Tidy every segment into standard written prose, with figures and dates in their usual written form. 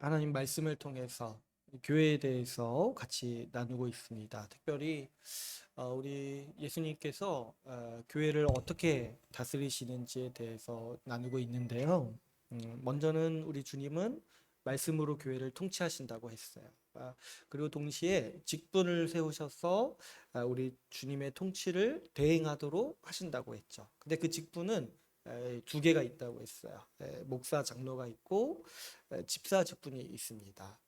하나님 말씀을 통해서 교회에 대해서 같이 나누고 있습니다. 특별히 우리 예수님께서 교회를 어떻게 다스리시는지에 대해서 나누고 있는데요. 먼저는 우리 주님은 말씀으로 교회를 통치하신다고 했어요. 그리고 동시에 직분을 세우셔서 우리 주님의 통치를 대행하도록 하신다고 했죠. 근데 그 직분은 두 개가 있다고 했어요. 목사 장로가 있고 집사 직분이 있습니다.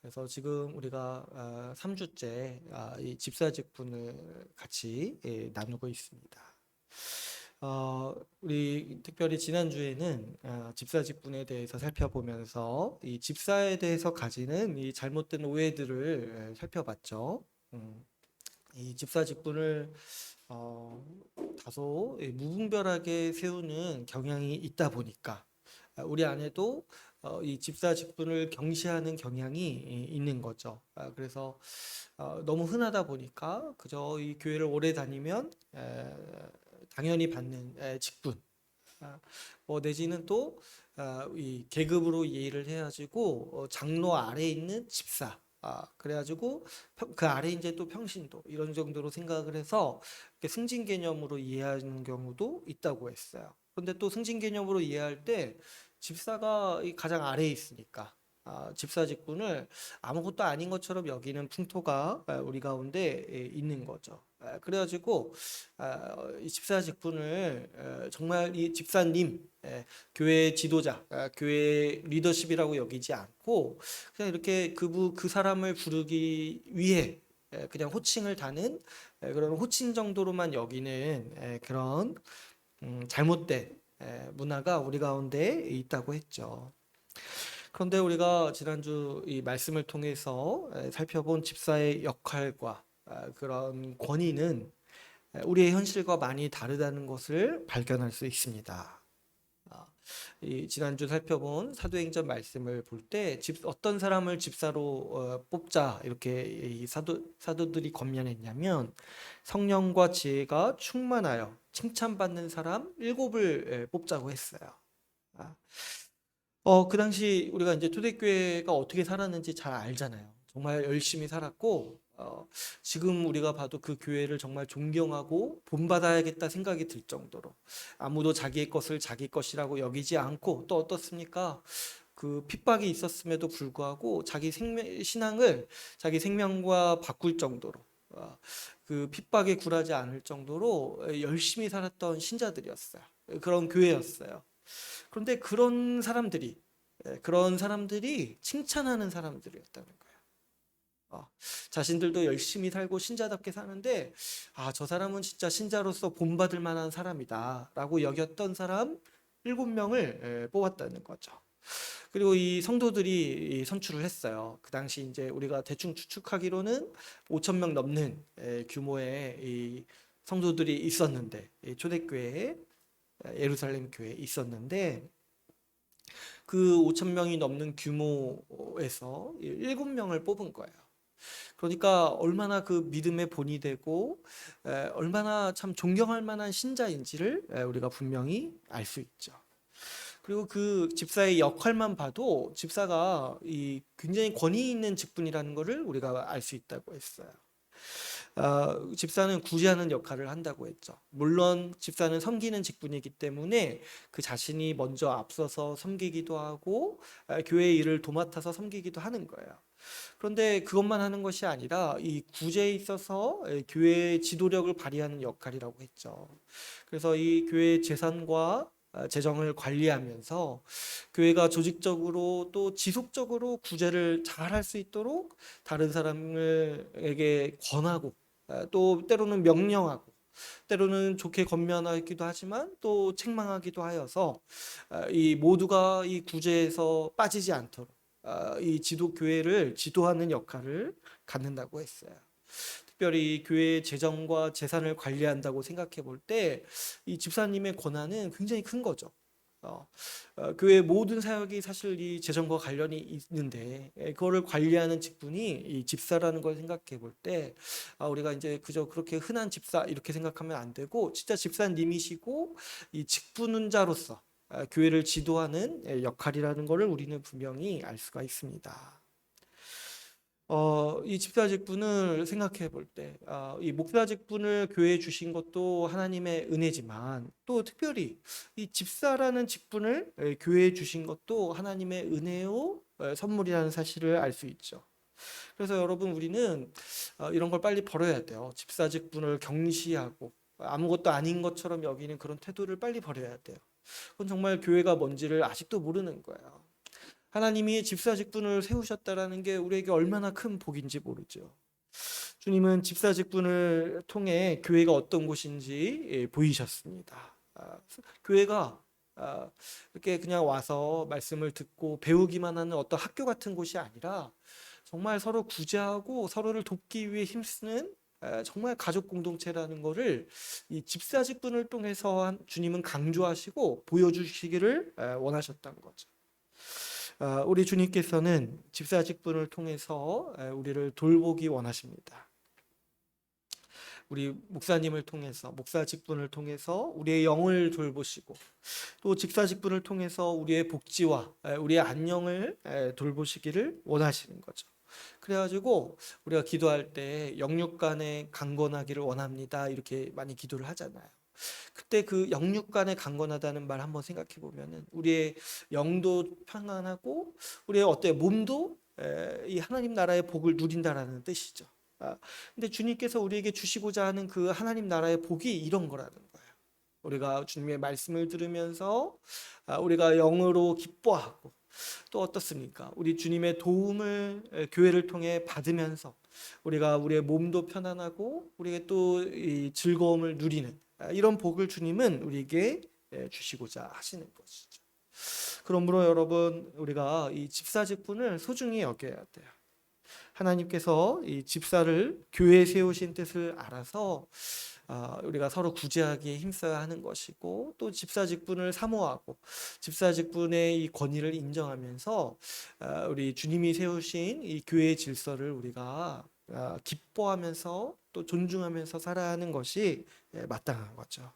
그래서 지금 우리가 3주째 이 집사 직분을 같이 나누고 있습니다. 우리 특별히 지난주에는 집사 직분에 대해서 살펴보면서 이 집사에 대해서 가지는 이 잘못된 오해들을 살펴봤죠. 이 집사 직분을 어, 다소 무분별하게 세우는 경향이 있다 보니까 우리 안에도 이 집사 직분을 경시하는 경향이 있는 거죠. 그래서 너무 흔하다 보니까 그저 이 교회를 오래 다니면 당연히 받는 직분, 뭐 내지는 또 이 계급으로 이해를 해가지고 장로 아래에 있는 집사. 그래가지고 그 아래 이제 또 평신도 이런 정도로 생각을 해서 이렇게 승진 개념으로 이해하는 경우도 있다고 했어요. 그런데 또 승진 개념으로 이해할 때 집사가 이 가장 아래에 있으니까 집사 직분을 아무것도 아닌 것처럼 여기는 풍토가 우리 가운데 있는 거죠. 그래가지고 이 집사 직분을 정말 이 집사님, 교회 지도자, 교회 리더십이라고 여기지 않고 그냥 이렇게 그 사람을 부르기 위해 그냥 호칭을 다는 그런 호칭 정도로만 여기는 그런 잘못된 문화가 우리 가운데 있다고 했죠. 그런데 우리가 지난주 이 말씀을 통해서 살펴본 집사의 역할과 그런 권위는 우리의 현실과 많이 다르다는 것을 발견할 수 있습니다. 아, 이 지난주 살펴본 사도행전 말씀을 볼 때 어떤 사람을 집사로 뽑자 이렇게 이 사도들이 권면했냐면 성령과 지혜가 충만하여 칭찬받는 사람 일곱을 뽑자고 했어요. 아, 그 당시 우리가 이제 초대교회가 어떻게 살았는지 잘 알잖아요. 정말 열심히 살았고, 지금 우리가 봐도 그 교회를 정말 존경하고 본받아야겠다 생각이 들 정도로 아무도 자기의 것을 자기 것이라고 여기지 않고 또 어떻습니까? 그 핍박이 있었음에도 불구하고 자기 신앙을 자기 생명과 바꿀 정도로 그 핍박에 굴하지 않을 정도로 열심히 살았던 신자들이었어요. 그런 교회였어요. 그런데 그런 사람들이 칭찬하는 사람들이었다는 거예요. 자신들도 열심히 살고 신자답게 사는데 저 사람은 진짜 신자로서 본받을 만한 사람이다라고 여겼던 사람 7명을 뽑았다는 거죠. 그리고 이 성도들이 선출을 했어요. 그 당시 이제 우리가 대충 추측하기로는 5천 명 넘는 규모의 이 성도들이 있었는데 초대교회에 예루살렘 교회에 있었는데 그 5천 명이 넘는 규모에서 7명을 뽑은 거예요. 그러니까 얼마나 그 믿음의 본이 되고 얼마나 참 존경할 만한 신자인지를 우리가 분명히 알 수 있죠. 그리고 그 집사의 역할만 봐도 집사가 이 굉장히 권위 있는 직분이라는 것을 우리가 알 수 있다고 했어요. 집사는 구제하는 역할을 한다고 했죠. 물론 집사는 섬기는 직분이기 때문에 그 자신이 먼저 앞서서 섬기기도 하고 교회 일을 도맡아서 섬기기도 하는 거예요. 그런데 그것만 하는 것이 아니라 이 구제에 있어서 교회의 지도력을 발휘하는 역할이라고 했죠. 그래서 이 교회의 재산과 재정을 관리하면서 교회가 조직적으로 또 지속적으로 구제를 잘 할 수 있도록 다른 사람에게 권하고 또 때로는 명령하고 때로는 좋게 권면하기도 하지만 또 책망하기도 하여서 이 모두가 이 구제에서 빠지지 않도록 이 지도 교회를 지도하는 역할을 갖는다고 했어요. 특별히 교회의 재정과 재산을 관리한다고 생각해 볼 때 이 집사님의 권한은 굉장히 큰 거죠. 교회 모든 사역이 사실 이 재정과 관련이 있는데 그거를 관리하는 직분이 이 집사라는 걸 생각해 볼 때 우리가 이제 그저 그렇게 흔한 집사 이렇게 생각하면 안 되고 진짜 집사님이시고 이 직분자로서 교회를 지도하는 역할이라는 것을 우리는 분명히 알 수가 있습니다. 이 집사 직분을 생각해 볼 때, 이 목사 직분을 교회에 주신 것도 하나님의 은혜지만 또 특별히 이 집사라는 직분을 교회에 주신 것도 하나님의 은혜요 선물이라는 사실을 알 수 있죠. 그래서 여러분 우리는 이런 걸 빨리 버려야 돼요. 집사 직분을 경시하고 아무것도 아닌 것처럼 여기는 그런 태도를 빨리 버려야 돼요. 그건 정말 교회가 뭔지를 아직도 모르는 거예요. 하나님이 집사 직분을 세우셨다라는 게 우리에게 얼마나 큰 복인지 모르죠. 주님은 집사 직분을 통해 교회가 어떤 곳인지 보이셨습니다. 교회가 이렇게 그냥 와서 말씀을 듣고 배우기만 하는 어떤 학교 같은 곳이 아니라 정말 서로 구제하고 서로를 돕기 위해 힘쓰는 정말 가족 공동체라는 것을 이 집사 직분을 통해서 주님은 강조하시고 보여주시기를 원하셨던 거죠. 우리 주님께서는 집사 직분을 통해서 우리를 돌보기 원하십니다. 우리 목사님을 통해서, 목사 직분을 통해서 우리의 영을 돌보시고 또 집사 직분을 통해서 우리의 복지와 우리의 안녕을 돌보시기를 원하시는 거죠. 그래가지고 우리가 기도할 때 영육 간에 강건하기를 원합니다, 이렇게 많이 기도를 하잖아요. 그때 그 영육 간에 강건하다는 말 한번 생각해 보면은 우리의 영도 평안하고 우리의 몸도 이 하나님 나라의 복을 누린다라는 뜻이죠. 근데 주님께서 우리에게 주시고자 하는 그 하나님 나라의 복이 이런 거라는 거예요. 우리가 주님의 말씀을 들으면서 우리가 영으로 기뻐하고 또 어떻습니까? 우리 주님의 도움을 교회를 통해 받으면서 우리가 우리의 몸도 편안하고 우리에게 또 이 즐거움을 누리는 이런 복을 주님은 우리에게 주시고자 하시는 것이죠. 그러므로 여러분 우리가 이 집사 직분을 소중히 여겨야 돼요. 하나님께서 이 집사를 교회에 세우신 뜻을 알아서 우리가 서로 구제하기에 힘써야 하는 것이고 또 집사 직분을 사모하고 집사 직분의 이 권위를 인정하면서 우리 주님이 세우신 이 교회의 질서를 우리가 기뻐하면서 또 존중하면서 살아야 하는 것이 마땅한 거죠.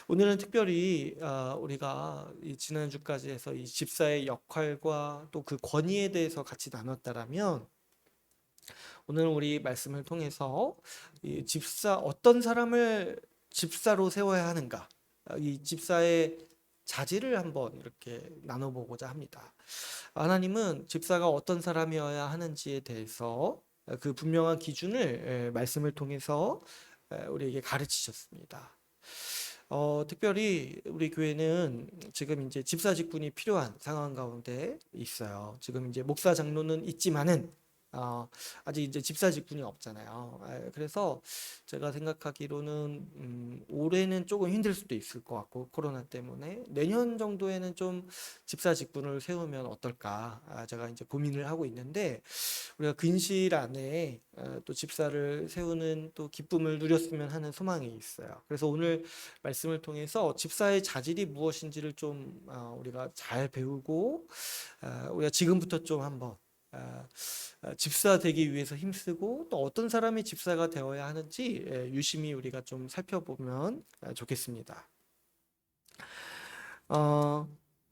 오늘은 특별히 우리가 이 지난주까지 해서 이 집사의 역할과 또 그 권위에 대해서 같이 나눴다라면 오늘 우리 말씀을 통해서 이 집사 어떤 사람을 집사로 세워야 하는가, 이 집사의 자질을 한번 이렇게 나눠보고자 합니다. 하나님은 집사가 어떤 사람이어야 하는지에 대해서 그 분명한 기준을 말씀을 통해서 우리에게 가르치셨습니다. 특별히 우리 교회는 지금 이제 집사 직분이 필요한 상황 가운데 있어요. 지금 이제 목사 장로는 있지만은 아직 이제 집사 직분이 없잖아요. 그래서 제가 생각하기로는 올해는 조금 힘들 수도 있을 것 같고 코로나 때문에 내년 정도에는 좀 집사 직분을 세우면 어떨까 제가 이제 고민을 하고 있는데 우리가 근시일 안에 또 집사를 세우는 또 기쁨을 누렸으면 하는 소망이 있어요. 그래서 오늘 말씀을 통해서 집사의 자질이 무엇인지를 좀 우리가 잘 배우고 우리가 지금부터 좀 한번 집사 되기 위해서 힘쓰고 또 어떤 사람이 집사가 되어야 하는지 유심히 우리가 좀 살펴보면 좋겠습니다.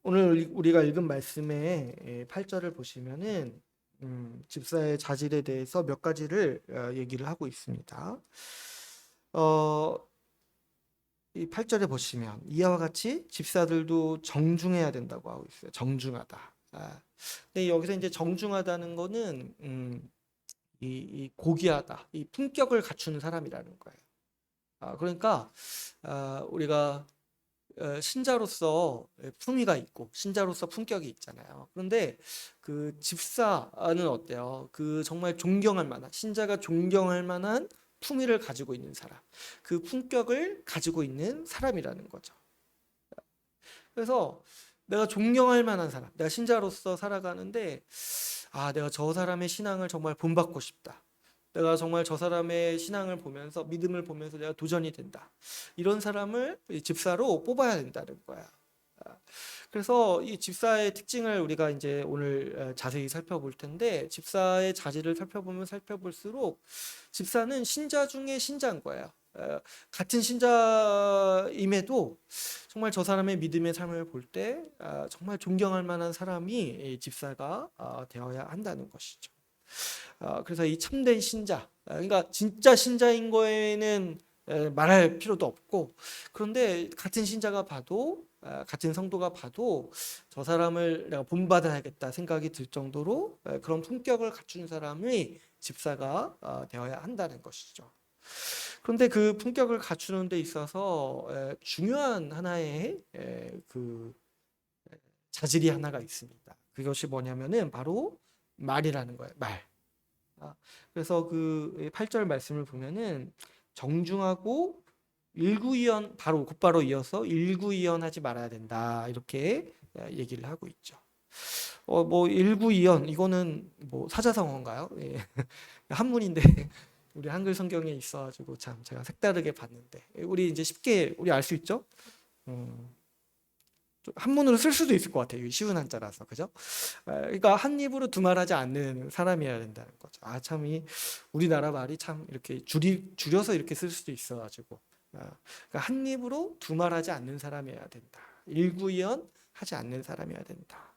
오늘 우리가 읽은 말씀의 8절을 보시면은 집사의 자질에 대해서 몇 가지를 얘기를 하고 있습니다. 이 8절에 보시면 이와 같이 집사들도 정중해야 된다고 하고 있어요. 정중하다. 근데 여기서 이제 정중하다는 거는 이 고귀하다, 이 품격을 갖추는 사람이라는 거예요. 그러니까 우리가 신자로서 품위가 있고 신자로서 품격이 있잖아요. 그런데 그 집사는 어때요? 그 정말 존경할 만한, 신자가 존경할 만한 품위를 가지고 있는 사람, 그 품격을 가지고 있는 사람이라는 거죠. 그래서 내가 존경할 만한 사람, 내가 신자로서 살아가는데 내가 저 사람의 신앙을 정말 본받고 싶다, 내가 정말 저 사람의 신앙을 보면서 믿음을 보면서 내가 도전이 된다, 이런 사람을 집사로 뽑아야 된다는 거야. 그래서 이 집사의 특징을 우리가 이제 오늘 자세히 살펴볼 텐데 집사의 자질을 살펴보면 살펴볼수록 집사는 신자 중에 신자인 거예요. 같은 신자임에도 정말 저 사람의 믿음의 삶을 볼 때 정말 존경할 만한 사람이 집사가 되어야 한다는 것이죠. 그래서 이 참된 신자, 그러니까 진짜 신자인 거에는 말할 필요도 없고, 그런데 같은 신자가 봐도 같은 성도가 봐도 저 사람을 내가 본받아야겠다 생각이 들 정도로 그런 품격을 갖춘 사람이 집사가 되어야 한다는 것이죠. 그런데 그 품격을 갖추는 데 있어서 중요한 하나의 그 자질이 하나가 있습니다. 그것이 뭐냐면은 바로 말이라는 거예요. 말. 그래서 그 8절 말씀을 보면은 정중하고 일구이연, 바로 곧바로 이어서 일구이연하지 말아야 된다, 이렇게 얘기를 하고 있죠. 뭐 일구이연, 이거는 뭐 사자성어인가요? 예. 한문인데 우리 한글 성경에 있어가지고 참 제가 색다르게 봤는데 우리 이제 쉽게 우리 알 수 있죠? 좀 한문으로 쓸 수도 있을 것 같아요. 쉬운 한자라서, 그죠? 그러니까 한 입으로 두말하지 않는 사람이어야 된다는 거죠. 참 이 우리나라 말이 참 이렇게 줄여서 이렇게 쓸 수도 있어가지고, 그러니까 한 입으로 두말하지 않는 사람이어야 된다. 일구이연 하지 않는 사람이어야 된다.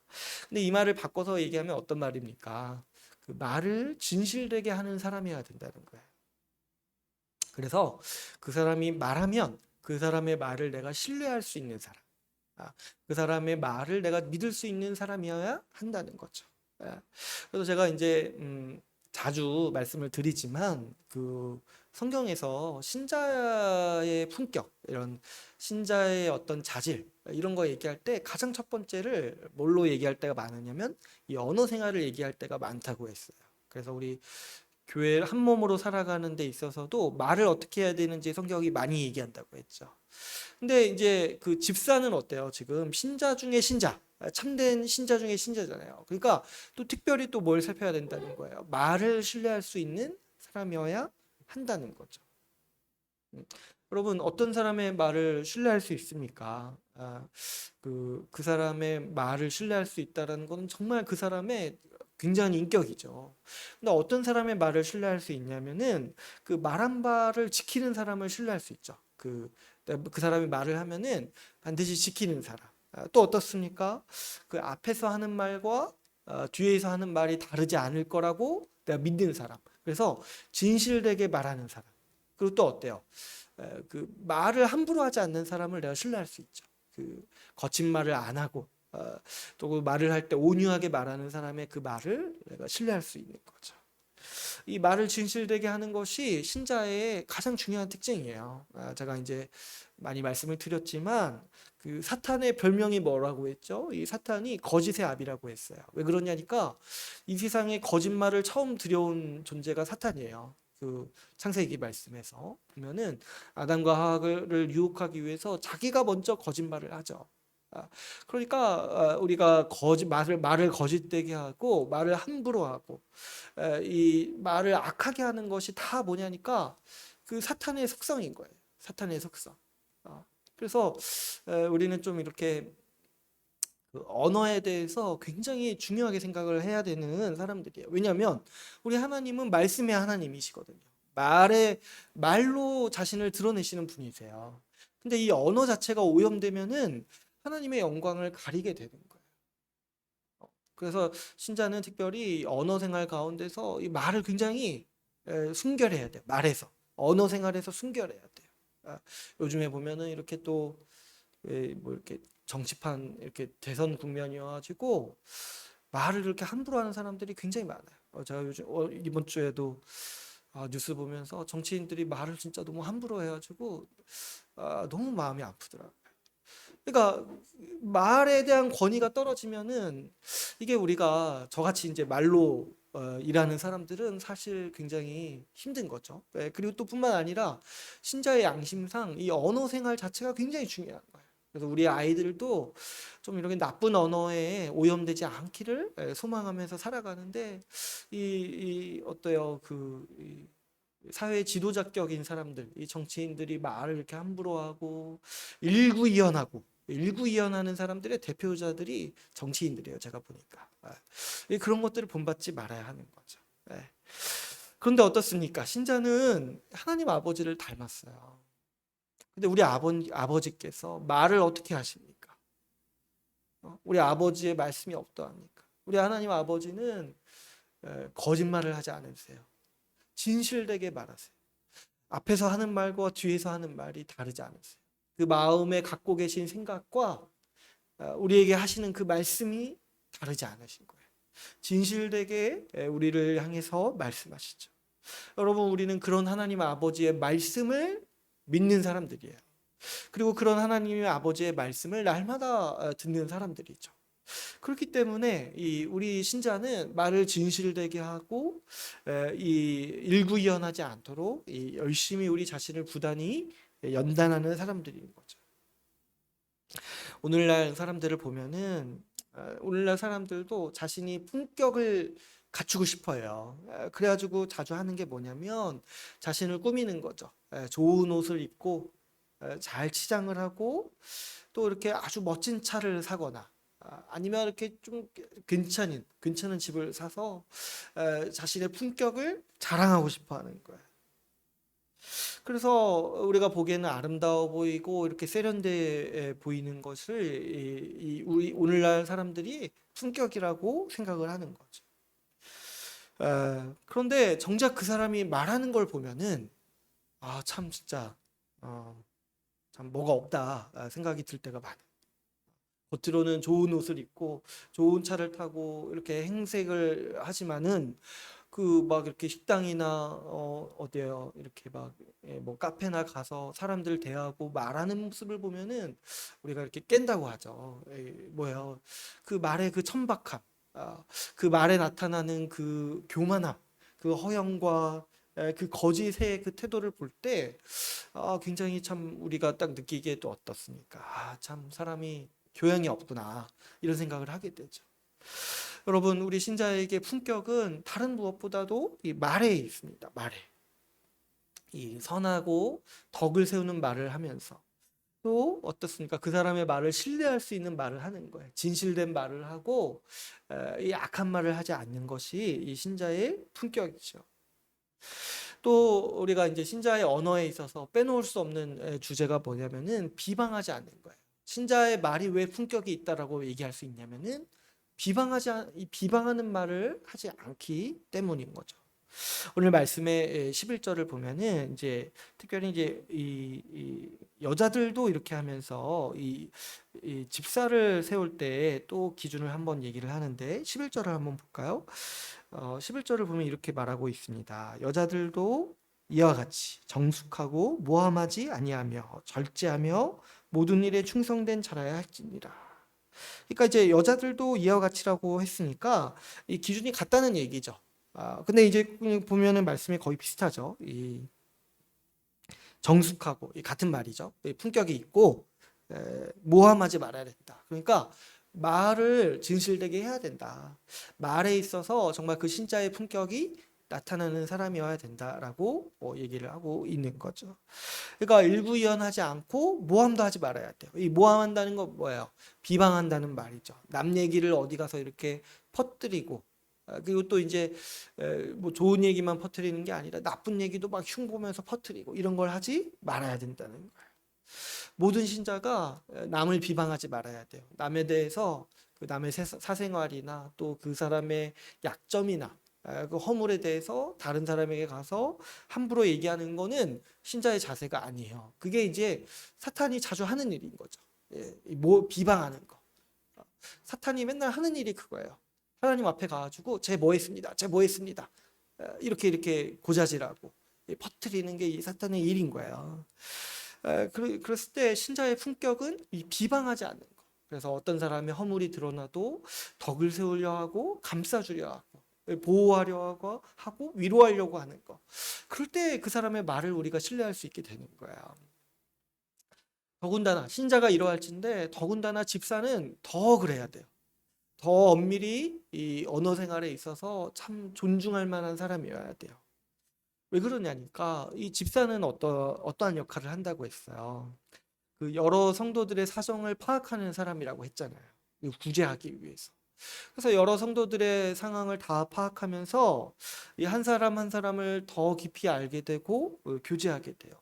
근데 이 말을 바꿔서 얘기하면 어떤 말입니까? 그 말을 진실되게 하는 사람이어야 된다는 거예요. 그래서 그 사람이 말하면 그 사람의 말을 내가 신뢰할 수 있는 사람, 그 사람의 말을 내가 믿을 수 있는 사람이어야 한다는 거죠. 그래서 제가 이제 자주 말씀을 드리지만 그 성경에서 신자의 품격, 이런 신자의 어떤 자질, 이런 거 얘기할 때 가장 첫 번째를 뭘로 얘기할 때가 많으냐면 이 언어 생활을 얘기할 때가 많다고 했어요. 그래서 우리 교회 한 몸으로 살아가는 데 있어서도 말을 어떻게 해야 되는지 성경이 많이 얘기한다고 했죠. 근데 이제 그 집사는 어때요? 지금 신자 중에 신자, 참된 신자 중에 신자잖아요. 그러니까 또 특별히 또 뭘 살펴야 된다는 거예요. 말을 신뢰할 수 있는 사람이어야 한다는 거죠. 여러분, 어떤 사람의 말을 신뢰할 수 있습니까? 그 사람의 말을 신뢰할 수 있다는 건 정말 그 사람의 굉장한 인격이죠. 근데 어떤 사람의 말을 신뢰할 수 있냐면은 그 말한 바를 지키는 사람을 신뢰할 수 있죠. 그 사람이 말을 하면은 반드시 지키는 사람. 또 어떻습니까? 그 앞에서 하는 말과 뒤에서 하는 말이 다르지 않을 거라고 내가 믿는 사람. 그래서 진실되게 말하는 사람. 그리고 또 어때요? 그 말을 함부로 하지 않는 사람을 내가 신뢰할 수 있죠. 그 거친 말을 안 하고 또 그 말을 할 때 온유하게 말하는 사람의 그 말을 내가 신뢰할 수 있는 거죠. 이 말을 진실되게 하는 것이 신자의 가장 중요한 특징이에요. 제가 이제 많이 말씀을 드렸지만 그 사탄의 별명이 뭐라고 했죠? 이 사탄이 거짓의 아비라고 했어요. 왜 그러냐니까 이 세상에 거짓말을 처음 들여온 존재가 사탄이에요. 그 창세기 말씀에서 보면은 아담과 하와를 유혹하기 위해서 자기가 먼저 거짓말을 하죠. 그러니까 우리가 말을 거짓되게 하고 말을 함부로 하고 이 말을 악하게 하는 것이 다 뭐냐니까 그 사탄의 속성인 거예요. 사탄의 속성. 그래서 우리는 좀 이렇게 그 언어에 대해서 굉장히 중요하게 생각을 해야 되는 사람들이에요. 왜냐하면 우리 하나님은 말씀의 하나님이시거든요. 말로 자신을 드러내시는 분이세요. 근데 이 언어 자체가 오염되면은 하나님의 영광을 가리게 되는 거예요. 그래서 신자는 특별히 언어 생활 가운데서 이 말을 굉장히 순결해야 돼요. 말에서 언어 생활에서 순결해야 돼요. 요즘에 보면은 이렇게 또 뭐 이렇게 정치판 이렇게 대선 국면이어가지고 말을 이렇게 함부로 하는 사람들이 굉장히 많아요. 제가 요즘 이번 주에도 뉴스 보면서 정치인들이 말을 진짜 너무 함부로 해가지고 너무 마음이 아프더라고요. 그러니까 말에 대한 권위가 떨어지면은 이게 우리가 저같이 이제 말로 일하는 사람들은 사실 굉장히 힘든 거죠. 그리고 또 뿐만 아니라 신자의 양심상 이 언어 생활 자체가 굉장히 중요한 거예요. 그래서 우리 아이들도 좀 이렇게 나쁜 언어에 오염되지 않기를 소망하면서 살아가는데 어때요? 이 사회 지도자격인 사람들, 이 정치인들이 말을 이렇게 함부로 하고 일구이연하는 사람들의 대표자들이 정치인들이에요. 제가 보니까 그런 것들을 본받지 말아야 하는 거죠. 그런데 어떻습니까? 신자는 하나님 아버지를 닮았어요. 근데 우리 아버지께서 말을 어떻게 하십니까? 우리 아버지의 말씀이 어떠합니까? 우리 하나님 아버지는 거짓말을 하지 않으세요. 진실되게 말하세요. 앞에서 하는 말과 뒤에서 하는 말이 다르지 않으세요. 그 마음에 갖고 계신 생각과 우리에게 하시는 그 말씀이 다르지 않으신 거예요. 진실되게 우리를 향해서 말씀하시죠. 여러분, 우리는 그런 하나님 아버지의 말씀을 믿는 사람들이에요. 그리고 그런 하나님의 아버지의 말씀을 날마다 듣는 사람들이죠. 그렇기 때문에 우리 신자는 말을 진실되게 하고 일구이연하지 않도록 열심히 우리 자신을 부단히 연단하는 사람들인 거죠. 오늘날 사람들을 보면은 오늘날 사람들도 자신이 품격을 갖추고 싶어요. 그래가지고 자주 하는 게 뭐냐면 자신을 꾸미는 거죠. 좋은 옷을 입고 잘 치장을 하고 또 이렇게 아주 멋진 차를 사거나 아니면 이렇게 좀 괜찮은 집을 사서 자신의 품격을 자랑하고 싶어 하는 거예요. 그래서 우리가 보기에는 아름다워 보이고 이렇게 세련돼 보이는 것을 우리 오늘날 사람들이 품격이라고 생각을 하는 거죠. 그런데 정작 그 사람이 말하는 걸 보면은 참 진짜 참 뭐가 없다 생각이 들 때가 많아요. 겉으로는 좋은 옷을 입고 좋은 차를 타고 이렇게 행색을 하지만은 그 막 이렇게 식당이나 어디에요 이렇게 막 뭐 카페나 가서 사람들 대하고 말하는 모습을 보면은 우리가 이렇게 깬다고 하죠. 뭐예요? 그 말의 그 천박함, 그 말에 나타나는 그 교만함, 그 허영과 그 거짓의 그 태도를 볼 때 굉장히 참 우리가 딱 느끼기에 또 어떻습니까? 참 사람이 교양이 없구나 이런 생각을 하게 되죠. 여러분, 우리 신자에게 품격은 다른 무엇보다도 이 말에 있습니다. 말에. 이 선하고 덕을 세우는 말을 하면서 또 어떻습니까? 그 사람의 말을 신뢰할 수 있는 말을 하는 거예요. 진실된 말을 하고 이 악한 말을 하지 않는 것이 이 신자의 품격이죠. 또 우리가 이제 신자의 언어에 있어서 빼놓을 수 없는 주제가 뭐냐면은 비방하지 않는 거예요. 신자의 말이 왜 품격이 있다라고 얘기할 수 있냐면은 비방하는 말을 하지 않기 때문인 거죠. 오늘 말씀의 11절을 보면은 이제 특별히 이제 이 여자들도 이렇게 하면서 이 집사를 세울 때 또 기준을 한번 얘기를 하는데 11절을 한번 볼까요? 11절을 보면 이렇게 말하고 있습니다. 여자들도 이와 같이 정숙하고 모함하지 아니하며 절제하며 모든 일에 충성된 자라야 할지니라. 그러니까 이제 여자들도 이와 같이라고 했으니까 이 기준이 같다는 얘기죠. 근데 이제 보면은 말씀이 거의 비슷하죠. 이 정숙하고 같은 말이죠. 품격이 있고 모함하지 말아야 된다. 그러니까 말을 진실되게 해야 된다. 말에 있어서 정말 그 신자의 품격이 나타나는 사람이어야 된다라고 얘기를 하고 있는 거죠. 그러니까 일구이연하지 않고 모함도 하지 말아야 돼요. 이 모함한다는 건 뭐예요? 비방한다는 말이죠. 남 얘기를 어디 가서 이렇게 퍼뜨리고 그리고 또 이제 뭐 좋은 얘기만 퍼뜨리는 게 아니라 나쁜 얘기도 막 흉보면서 퍼뜨리고 이런 걸 하지 말아야 된다는 거예요. 모든 신자가 남을 비방하지 말아야 돼요. 남에 대해서 그 남의 사생활이나 또 그 사람의 약점이나 그 허물에 대해서 다른 사람에게 가서 함부로 얘기하는 거는 신자의 자세가 아니에요. 그게 이제 사탄이 자주 하는 일인 거죠. 비방하는 거. 사탄이 맨날 하는 일이 그거예요. 하나님 앞에 가가지고 제 뭐 했습니다. 제 뭐 했습니다. 이렇게 고자질하고 퍼뜨리는 게 이 사탄의 일인 거예요. 그랬을 때 신자의 품격은 이 비방하지 않는 거. 그래서 어떤 사람의 허물이 드러나도 덕을 세우려 하고 감싸주려 하고 보호하려 하고 위로하려고 하는 거. 그럴 때 그 사람의 말을 우리가 신뢰할 수 있게 되는 거예요. 더군다나 신자가 이러할진데 더군다나 집사는 더 그래야 돼요. 더 엄밀히 이 언어 생활에 있어서 참 존중할 만한 사람이어야 돼요. 왜 그러냐니까 이 집사는 어떠한 역할을 한다고 했어요. 그 여러 성도들의 사정을 파악하는 사람이라고 했잖아요. 구제하기 위해서. 그래서 여러 성도들의 상황을 다 파악하면서 이 한 사람 한 사람을 더 깊이 알게 되고 교제하게 돼요.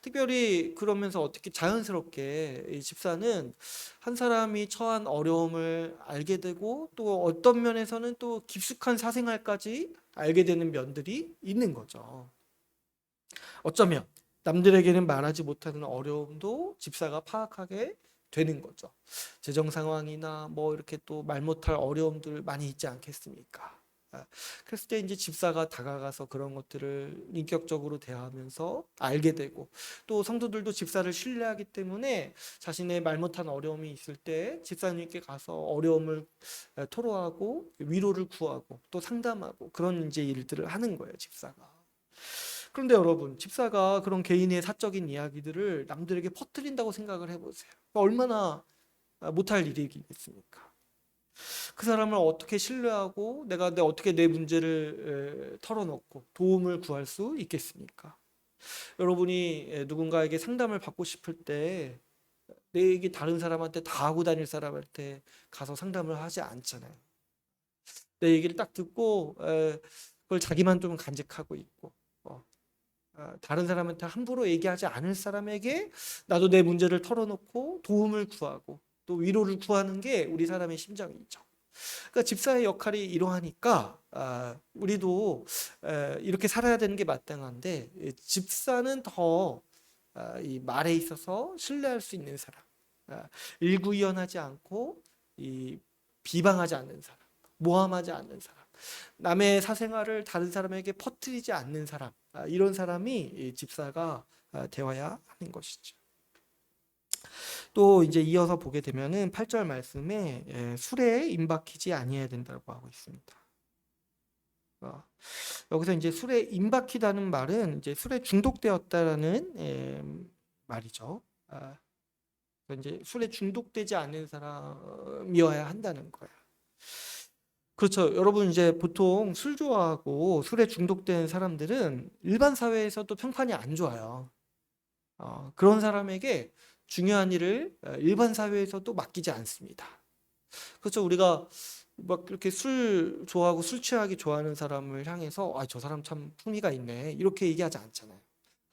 특별히 그러면서 어떻게 자연스럽게 이 집사는 한 사람이 처한 어려움을 알게 되고 또 어떤 면에서는 또 깊숙한 사생활까지 알게 되는 면들이 있는 거죠. 어쩌면 남들에게는 말하지 못하는 어려움도 집사가 파악하게 되는 거죠. 재정 상황이나 뭐 이렇게 또 말 못할 어려움들 많이 있지 않겠습니까? 그랬을 때 이제 집사가 다가가서 그런 것들을 인격적으로 대하면서 알게 되고 또 성도들도 집사를 신뢰하기 때문에 자신의 말 못한 어려움이 있을 때 집사님께 가서 어려움을 토로하고 위로를 구하고 또 상담하고 그런 이제 일들을 하는 거예요, 집사가. 그런데 여러분, 집사가 그런 개인의 사적인 이야기들을 남들에게 퍼뜨린다고 생각을 해보세요. 얼마나 못할 일이겠습니까? 그 사람을 어떻게 신뢰하고 내가 어떻게 내 문제를 털어놓고 도움을 구할 수 있겠습니까? 여러분이 누군가에게 상담을 받고 싶을 때 내 얘기 다른 사람한테 다 하고 다닐 사람한테 가서 상담을 하지 않잖아요. 내 얘기를 딱 듣고 그걸 자기만 좀 간직하고 있고 다른 사람한테 함부로 얘기하지 않을 사람에게 나도 내 문제를 털어놓고 도움을 구하고 또 위로를 구하는 게 우리 사람의 심정이죠. 그러니까 집사의 역할이 이러하니까 우리도 이렇게 살아야 되는 게 마땅한데 집사는 더 이 말에 있어서 신뢰할 수 있는 사람, 일구이연하지 않고 이 비방하지 않는 사람, 모함하지 않는 사람, 남의 사생활을 다른 사람에게 퍼뜨리지 않는 사람, 이런 사람이 이 집사가 되어야 하는 것이죠. 또 이제 이어서 보게 되면은 8절 말씀에 술에 임박히지 아니해야 된다고 하고 있습니다. 여기서 이제 술에 임박히다는 말은 이제 술에 중독되었다라는 말이죠. 이제 술에 중독되지 않는 사람이어야 한다는 거예요. 그렇죠. 여러분 이제 보통 술 좋아하고 술에 중독된 사람들은 일반 사회에서도 평판이 안 좋아요. 그런 사람에게 중요한 일을 일반 사회에서도 맡기지 않습니다. 그렇죠. 우리가 막 이렇게 술 좋아하고 술 취하기 좋아하는 사람을 향해서 저 사람 참 품위가 있네 이렇게 얘기하지 않잖아요.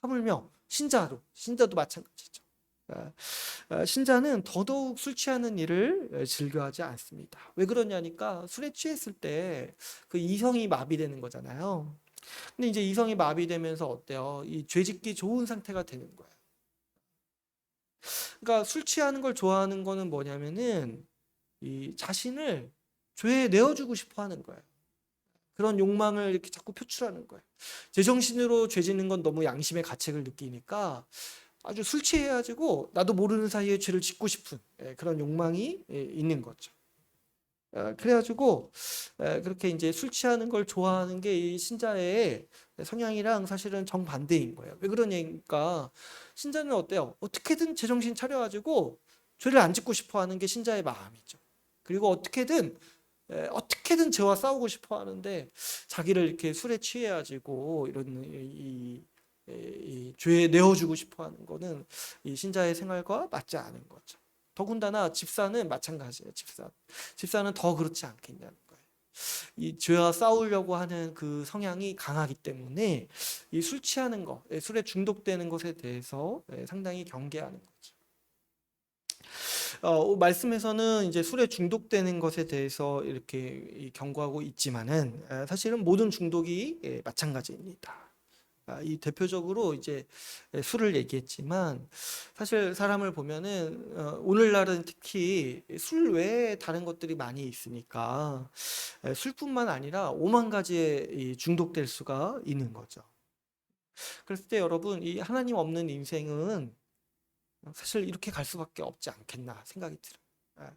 하물며 신자도 마찬가지죠. 신자는 더더욱 술 취하는 일을 즐겨하지 않습니다. 왜 그러냐니까 술에 취했을 때 그 이성이 마비되는 거잖아요. 근데 이제 이성이 마비되면서 어때요? 이 죄짓기 좋은 상태가 되는 거예요. 그러니까 술 취하는 걸 좋아하는 거는 뭐냐면은 이 자신을 죄에 내어주고 싶어 하는 거예요. 그런 욕망을 이렇게 자꾸 표출하는 거예요. 제정신으로 죄 짓는 건 너무 양심의 가책을 느끼니까 아주 술 취해가지고 나도 모르는 사이에 죄를 짓고 싶은 그런 욕망이 있는 거죠. 그래가지고 그렇게 이제 술 취하는 걸 좋아하는 게 이 신자의 성향이랑 사실은 정반대인 거예요. 왜 그러냐니까 신자는 어때요? 어떻게든 제정신 차려가지고 죄를 안 짓고 싶어 하는 게 신자의 마음이죠. 그리고 어떻게든 죄와 싸우고 싶어 하는데 자기를 이렇게 술에 취해가지고 이런 이 죄에 내어주고 싶어 하는 거는 이 신자의 생활과 맞지 않은 거죠. 더군다나 집사는 마찬가지예요. 집사는 더 그렇지 않겠냐는 거예요. 이 죄와 싸우려고 하는 그 성향이 강하기 때문에 이 술 취하는 것, 술에 중독되는 것에 대해서 상당히 경계하는 거죠. 말씀에서는 이제 술에 중독되는 것에 대해서 이렇게 경고하고 있지만은 사실은 모든 중독이 마찬가지입니다. 이 대표적으로 이제 술을 얘기했지만 사실 사람을 보면은 오늘날은 특히 술 외에 다른 것들이 많이 있으니까 술뿐만 아니라 오만 가지에 중독될 수가 있는 거죠. 그랬을 때 여러분 이 하나님 없는 인생은 사실 이렇게 갈 수밖에 없지 않겠나 생각이 들어요.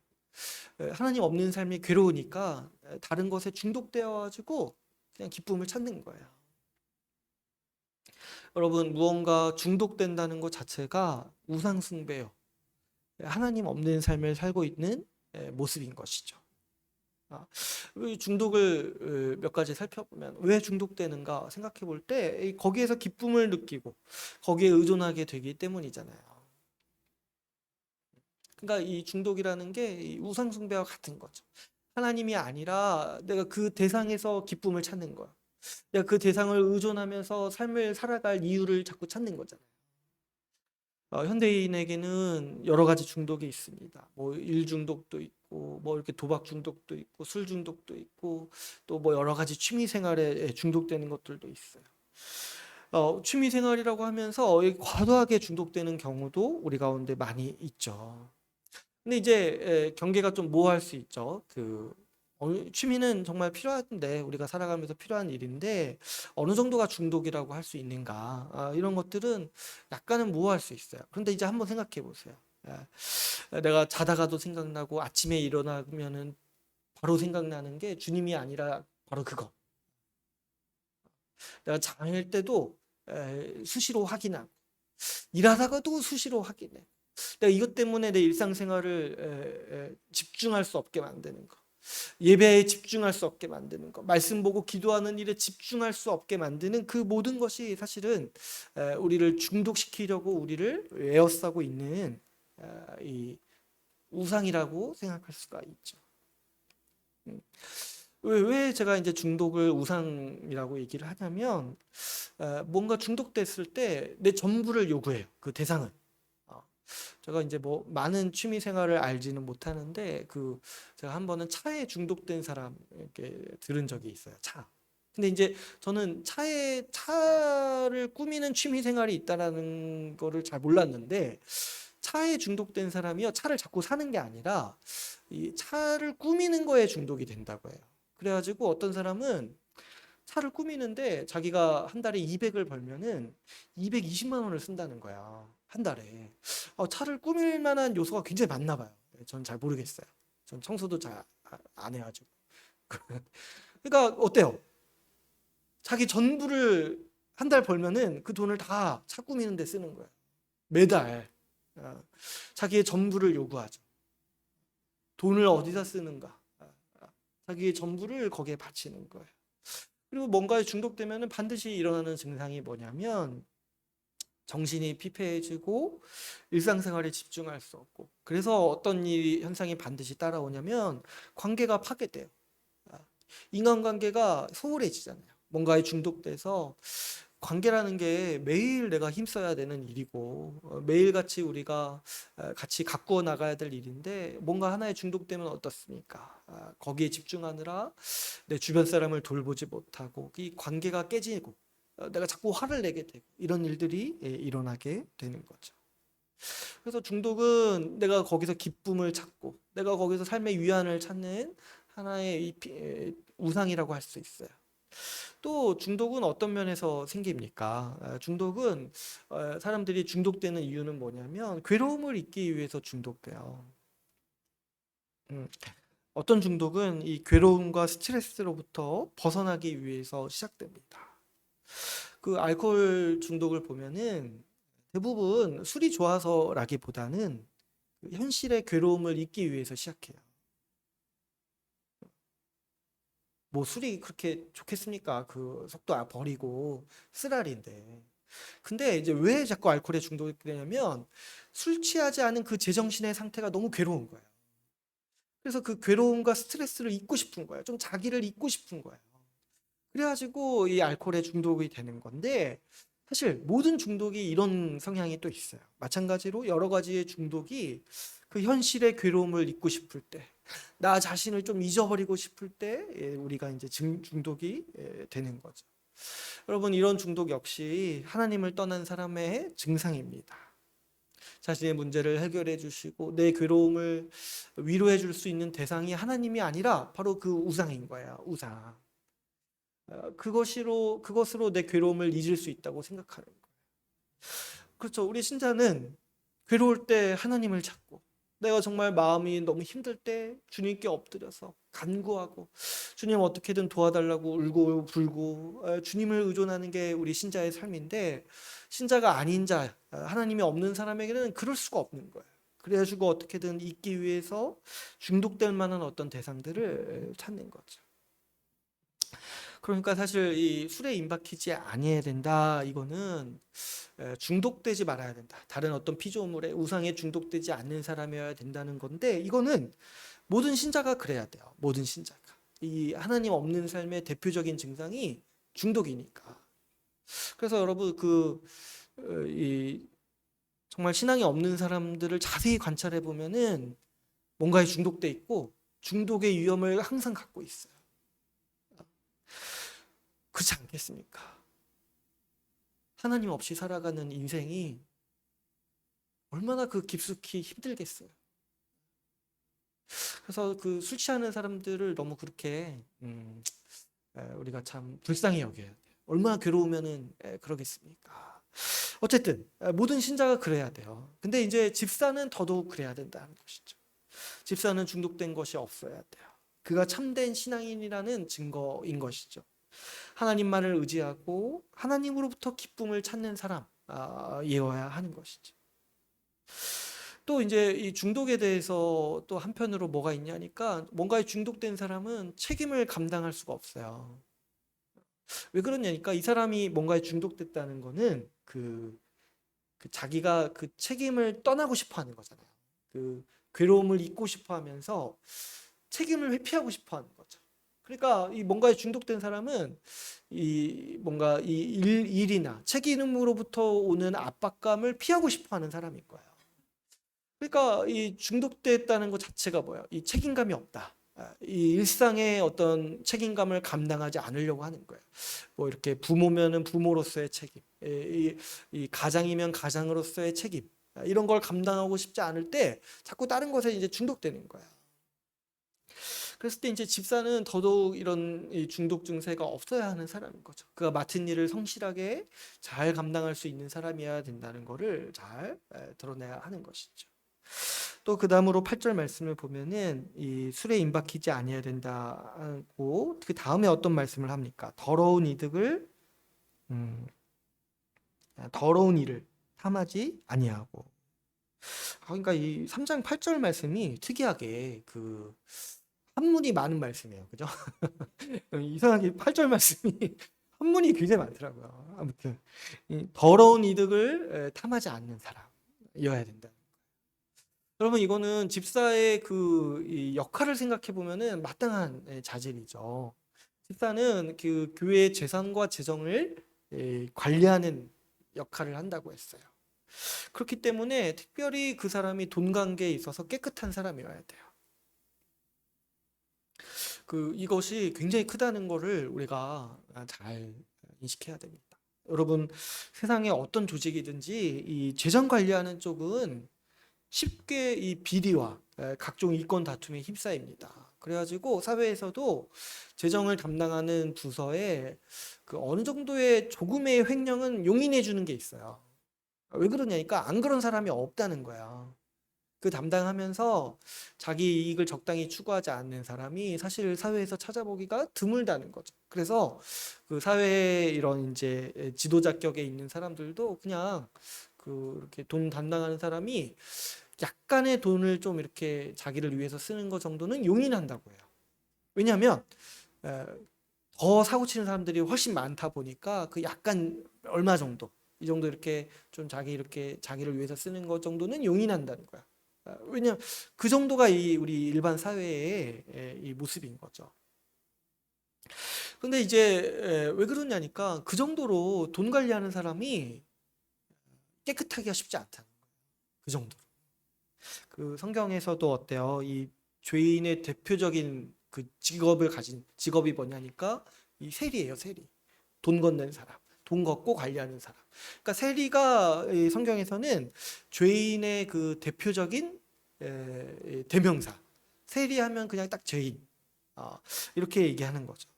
하나님 없는 삶이 괴로우니까 다른 것에 중독되어 가지고 그냥 기쁨을 찾는 거예요. 여러분 무언가 중독된다는 것 자체가 우상숭배요. 하나님 없는 삶을 살고 있는 모습인 것이죠. 중독을 몇 가지 살펴보면 왜 중독되는가 생각해 볼 때 거기에서 기쁨을 느끼고 거기에 의존하게 되기 때문이잖아요. 그러니까 이 중독이라는 게 우상숭배와 같은 거죠. 하나님이 아니라 내가 그 대상에서 기쁨을 찾는 거야. 내가 그 대상을 의존하면서 삶을 살아갈 이유를 자꾸 찾는 거잖아요. 현대인에게는 여러 가지 중독이 있습니다. 뭐 일 중독도 있고, 뭐 이렇게 도박 중독도 있고, 술 중독도 있고, 또 뭐 여러 가지 취미 생활에 중독되는 것들도 있어요. 취미 생활이라고 하면서 과도하게 중독되는 경우도 우리 가운데 많이 있죠. 근데 이제 경계가 좀 모호할 수 있죠. 취미는 정말 필요한데, 우리가 살아가면서 필요한 일인데 어느 정도가 중독이라고 할 수 있는가, 이런 것들은 약간은 모호할 수 있어요. 그런데 이제 한번 생각해 보세요. 내가 자다가도 생각나고 아침에 일어나면은 바로 생각나는 게 주님이 아니라 바로 그거. 내가 잠일 때도 수시로 확인하고, 일하다가도 수시로 확인해. 내가 이것 때문에 내 일상생활을 집중할 수 없게 만드는 거, 예배에 집중할 수 없게 만드는 거, 말씀 보고 기도하는 일에 집중할 수 없게 만드는 그 모든 것이 사실은 우리를 중독시키려고 우리를 에워싸고 있는 이 우상이라고 생각할 수가 있죠. 왜 제가 이제 중독을 우상이라고 얘기를 하냐면, 뭔가 중독됐을 때 내 전부를 요구해요. 그 대상은. 제가 이제 뭐 많은 취미 생활을 알지는 못하는데, 제가 한 번은 차에 중독된 사람 이렇게 들은 적이 있어요. 차. 근데 이제 저는 차를 꾸미는 취미 생활이 있다라는 거를 잘 몰랐는데, 차에 중독된 사람이요, 차를 자꾸 사는 게 아니라 이 차를 꾸미는 거에 중독이 된다고 해요. 그래가지고 어떤 사람은 차를 꾸미는데 자기가 한 달에 200을 벌면은 220만 원을 쓴다는 거야. 한 달에. 차를 꾸밀 만한 요소가 굉장히 많나 봐요. 전 잘 모르겠어요. 전 청소도 잘 안 해가지고. 그러니까 어때요? 자기 전부를 한 달 벌면은 그 돈을 다 차 꾸미는 데 쓰는 거예요. 매달. 자기의 전부를 요구하죠. 돈을 어디다 쓰는가? 자기의 전부를 거기에 바치는 거예요. 그리고 뭔가에 중독되면 반드시 일어나는 증상이 뭐냐면, 정신이 피폐해지고 일상생활에 집중할 수 없고, 그래서 어떤 현상이 반드시 따라오냐면 관계가 파괴돼요. 인간관계가 소홀해지잖아요. 뭔가에 중독돼서, 관계라는 게 매일 내가 힘써야 되는 일이고, 매일같이 우리가 같이 가꾸어 나가야 될 일인데, 뭔가 하나에 중독되면 어떻습니까? 거기에 집중하느라 내 주변 사람을 돌보지 못하고 이 관계가 깨지고, 내가 자꾸 화를 내게 되고, 이런 일들이 일어나게 되는 거죠. 그래서 중독은 내가 거기서 기쁨을 찾고 내가 거기서 삶의 위안을 찾는 하나의 우상이라고 할 수 있어요. 또 중독은 어떤 면에서 생깁니까? 중독은, 사람들이 중독되는 이유는 뭐냐면 괴로움을 잊기 위해서 중독돼요. 음, 어떤 중독은 이 괴로움과 스트레스로부터 벗어나기 위해서 시작됩니다. 그 알코올 중독을 보면은 대부분 술이 좋아서라기보다는 그 현실의 괴로움을 잊기 위해서 시작해요. 뭐 술이 그렇게 좋겠습니까? 그 속도 버리고 쓰라린데. 근데 이제 왜 자꾸 알코올에 중독이 되냐면, 술 취하지 않은 그 제정신의 상태가 너무 괴로운 거예요. 그래서 그 괴로움과 스트레스를 잊고 싶은 거예요. 좀 자기를 잊고 싶은 거예요. 그래가지고 이 알코올에 중독이 되는 건데, 사실 모든 중독이 이런 성향이 또 있어요. 마찬가지로 여러 가지의 중독이 그 현실의 괴로움을 잊고 싶을 때, 나 자신을 좀 잊어버리고 싶을 때 우리가 이제 중독이 되는 거죠. 여러분, 이런 중독 역시 하나님을 떠난 사람의 증상입니다. 자신의 문제를 해결해 주시고 내 괴로움을 위로해 줄 수 있는 대상이 하나님이 아니라 바로 그 우상인 거예요. 우상. 그것으로 내 괴로움을 잊을 수 있다고 생각하는 거예요. 그렇죠. 우리 신자는 괴로울 때 하나님을 찾고, 내가 정말 마음이 너무 힘들 때 주님께 엎드려서 간구하고, 주님 어떻게든 도와달라고 울고 불고, 주님을 의존하는 게 우리 신자의 삶인데, 신자가 아닌 자, 하나님이 없는 사람에게는 그럴 수가 없는 거예요. 그래가지고 어떻게든 잊기 위해서 중독될 만한 어떤 대상들을 찾는 거죠. 그러니까 사실 이 술에 임박히지 아니해야 된다, 이거는 중독되지 말아야 된다, 다른 어떤 피조물에 우상에 중독되지 않는 사람이어야 된다는 건데, 이거는 모든 신자가 그래야 돼요. 모든 신자가. 이 하나님 없는 삶의 대표적인 증상이 중독이니까. 그래서 여러분 이 정말 신앙이 없는 사람들을 자세히 관찰해 보면은 뭔가에 중독돼 있고 중독의 위험을 항상 갖고 있어요. 그렇지 않겠습니까? 하나님 없이 살아가는 인생이 얼마나 깊숙이 힘들겠어요. 그래서 술 취하는 사람들을 너무 그렇게 우리가 참 불쌍히 여겨야 돼요. 얼마나 괴로우면은 그러겠습니까? 어쨌든 모든 신자가 그래야 돼요. 근데 이제 집사는 더더욱 그래야 된다는 것이죠. 집사는 중독된 것이 없어야 돼요. 그가 참된 신앙인이라는 증거인 것이죠. 하나님만을 의지하고 하나님으로부터 기쁨을 찾는 사람이어야 하는 것이죠. 또 이제 이 중독에 대해서 또 한편으로 뭐가 있냐니까 뭔가에 중독된 사람은 책임을 감당할 수가 없어요. 왜 그러냐니까 이 사람이 뭔가에 중독됐다는 거는 자기가 그 책임을 떠나고 싶어 하는 거잖아요. 괴로움을 잊고 싶어 하면서 책임을 회피하고 싶어 하는 거죠. 그러니까 이 뭔가에 중독된 사람은 뭔가 일이나 책임으로부터 오는 압박감을 피하고 싶어 하는 사람일 거예요. 그러니까 이 중독됐다는 것 자체가 뭐예요? 이 책임감이 없다. 이 일상의 어떤 책임감을 감당하지 않으려고 하는 거예요. 뭐 이렇게 부모면은 부모로서의 책임, 이 가장이면 가장으로서의 책임, 이런 걸 감당하고 싶지 않을 때 자꾸 다른 것에 이제 중독되는 거예요. 그랬을 때 이제 집사는 더더욱 이런 중독 증세가 없어야 하는 사람인 거죠. 그가 맡은 일을 성실하게 잘 감당할 수 있는 사람이어야 된다는 것을 잘 드러내야 하는 것이죠. 또 그 다음으로 8절 말씀을 보면은 이 술에 임박히지 아니해야 된다고 그 다음에 어떤 말씀을 합니까? 더러운 음, 일을 탐하지 아니하고. 그러니까 이 3장 8절 말씀이 특이하게 한문이 많은 말씀이에요. 그죠? 이상하게 8절 말씀이 한문이 굉장히 많더라고요. 아무튼 이 더러운 이득을 탐하지 않는 사람이어야 된다. 여러분 이거는 집사의 이 역할을 생각해 보면은 마땅한 자질이죠. 집사는 교회의 재산과 재정을 관리하는 역할을 한다고 했어요. 그렇기 때문에 특별히 그 사람이 돈 관계에 있어서 깨끗한 사람이어야 돼요. 이것이 굉장히 크다는 것을 우리가 잘 인식해야 됩니다. 여러분 세상에 어떤 조직이든지 이 재정 관리하는 쪽은 쉽게 이 비리와 각종 이권 다툼에 휩싸입니다. 그래가지고 사회에서도 재정을 담당하는 부서에 어느 정도의 조금의 횡령은 용인해 주는 게 있어요. 왜 그러냐니까 안 그런 사람이 없다는 거야. 담당하면서 자기 이익을 적당히 추구하지 않는 사람이 사실 사회에서 찾아보기가 드물다는 거죠. 그래서 사회에 이런 이제 지도자 격에 있는 사람들도 그냥 이렇게 돈 담당하는 사람이 약간의 돈을 좀 이렇게 자기를 위해서 쓰는 것 정도는 용인한다고 해요. 왜냐하면 더 사고 치는 사람들이 훨씬 많다 보니까 약간 얼마 정도 이 정도 이렇게 좀 이렇게 자기를 위해서 쓰는 것 정도는 용인한다는 거야. 왜냐면 그 정도가 우리 일반 사회의 이 모습인 거죠. 근데 이제 왜 그러냐니까 그 정도로 돈 관리하는 사람이 깨끗하기가 쉽지 않다는 거예요. 그 정도로. 성경에서도 어때요? 이 죄인의 대표적인 직업을 가진 직업이 뭐냐니까 이 세리예요, 세리. 돈 걷는 사람, 돈 걷고 관리하는 사람. 그러니까 세리가 이 성경에서는 죄인의 대표적인 대명사. 세리하면 그냥 딱 죄인. 이렇게 얘기하는 거죠.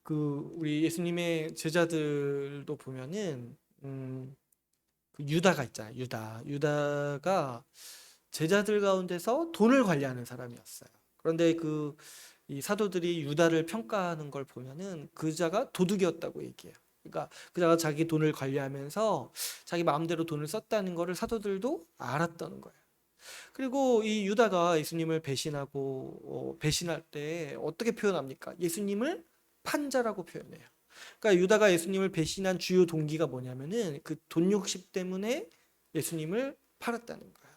우리 예수님의 제자들도 보면은 유다가 있잖아요. 유다가 제자들 가운데서 돈을 관리하는 사람이었어요. 그런데 이 사도들이 유다를 평가하는 걸 보면은 그자가 도둑이었다고 얘기해요. 그러니까 그자가 자기 돈을 관리하면서 자기 마음대로 돈을 썼다는 것을 사도들도 알았다는 거예요. 그리고 이 유다가 예수님을 배신하고 배신할 때 어떻게 표현합니까? 예수님을 판자라고 표현해요. 그러니까 유다가 예수님을 배신한 주요 동기가 뭐냐면은 돈 욕심 때문에 예수님을 팔았다는 거예요.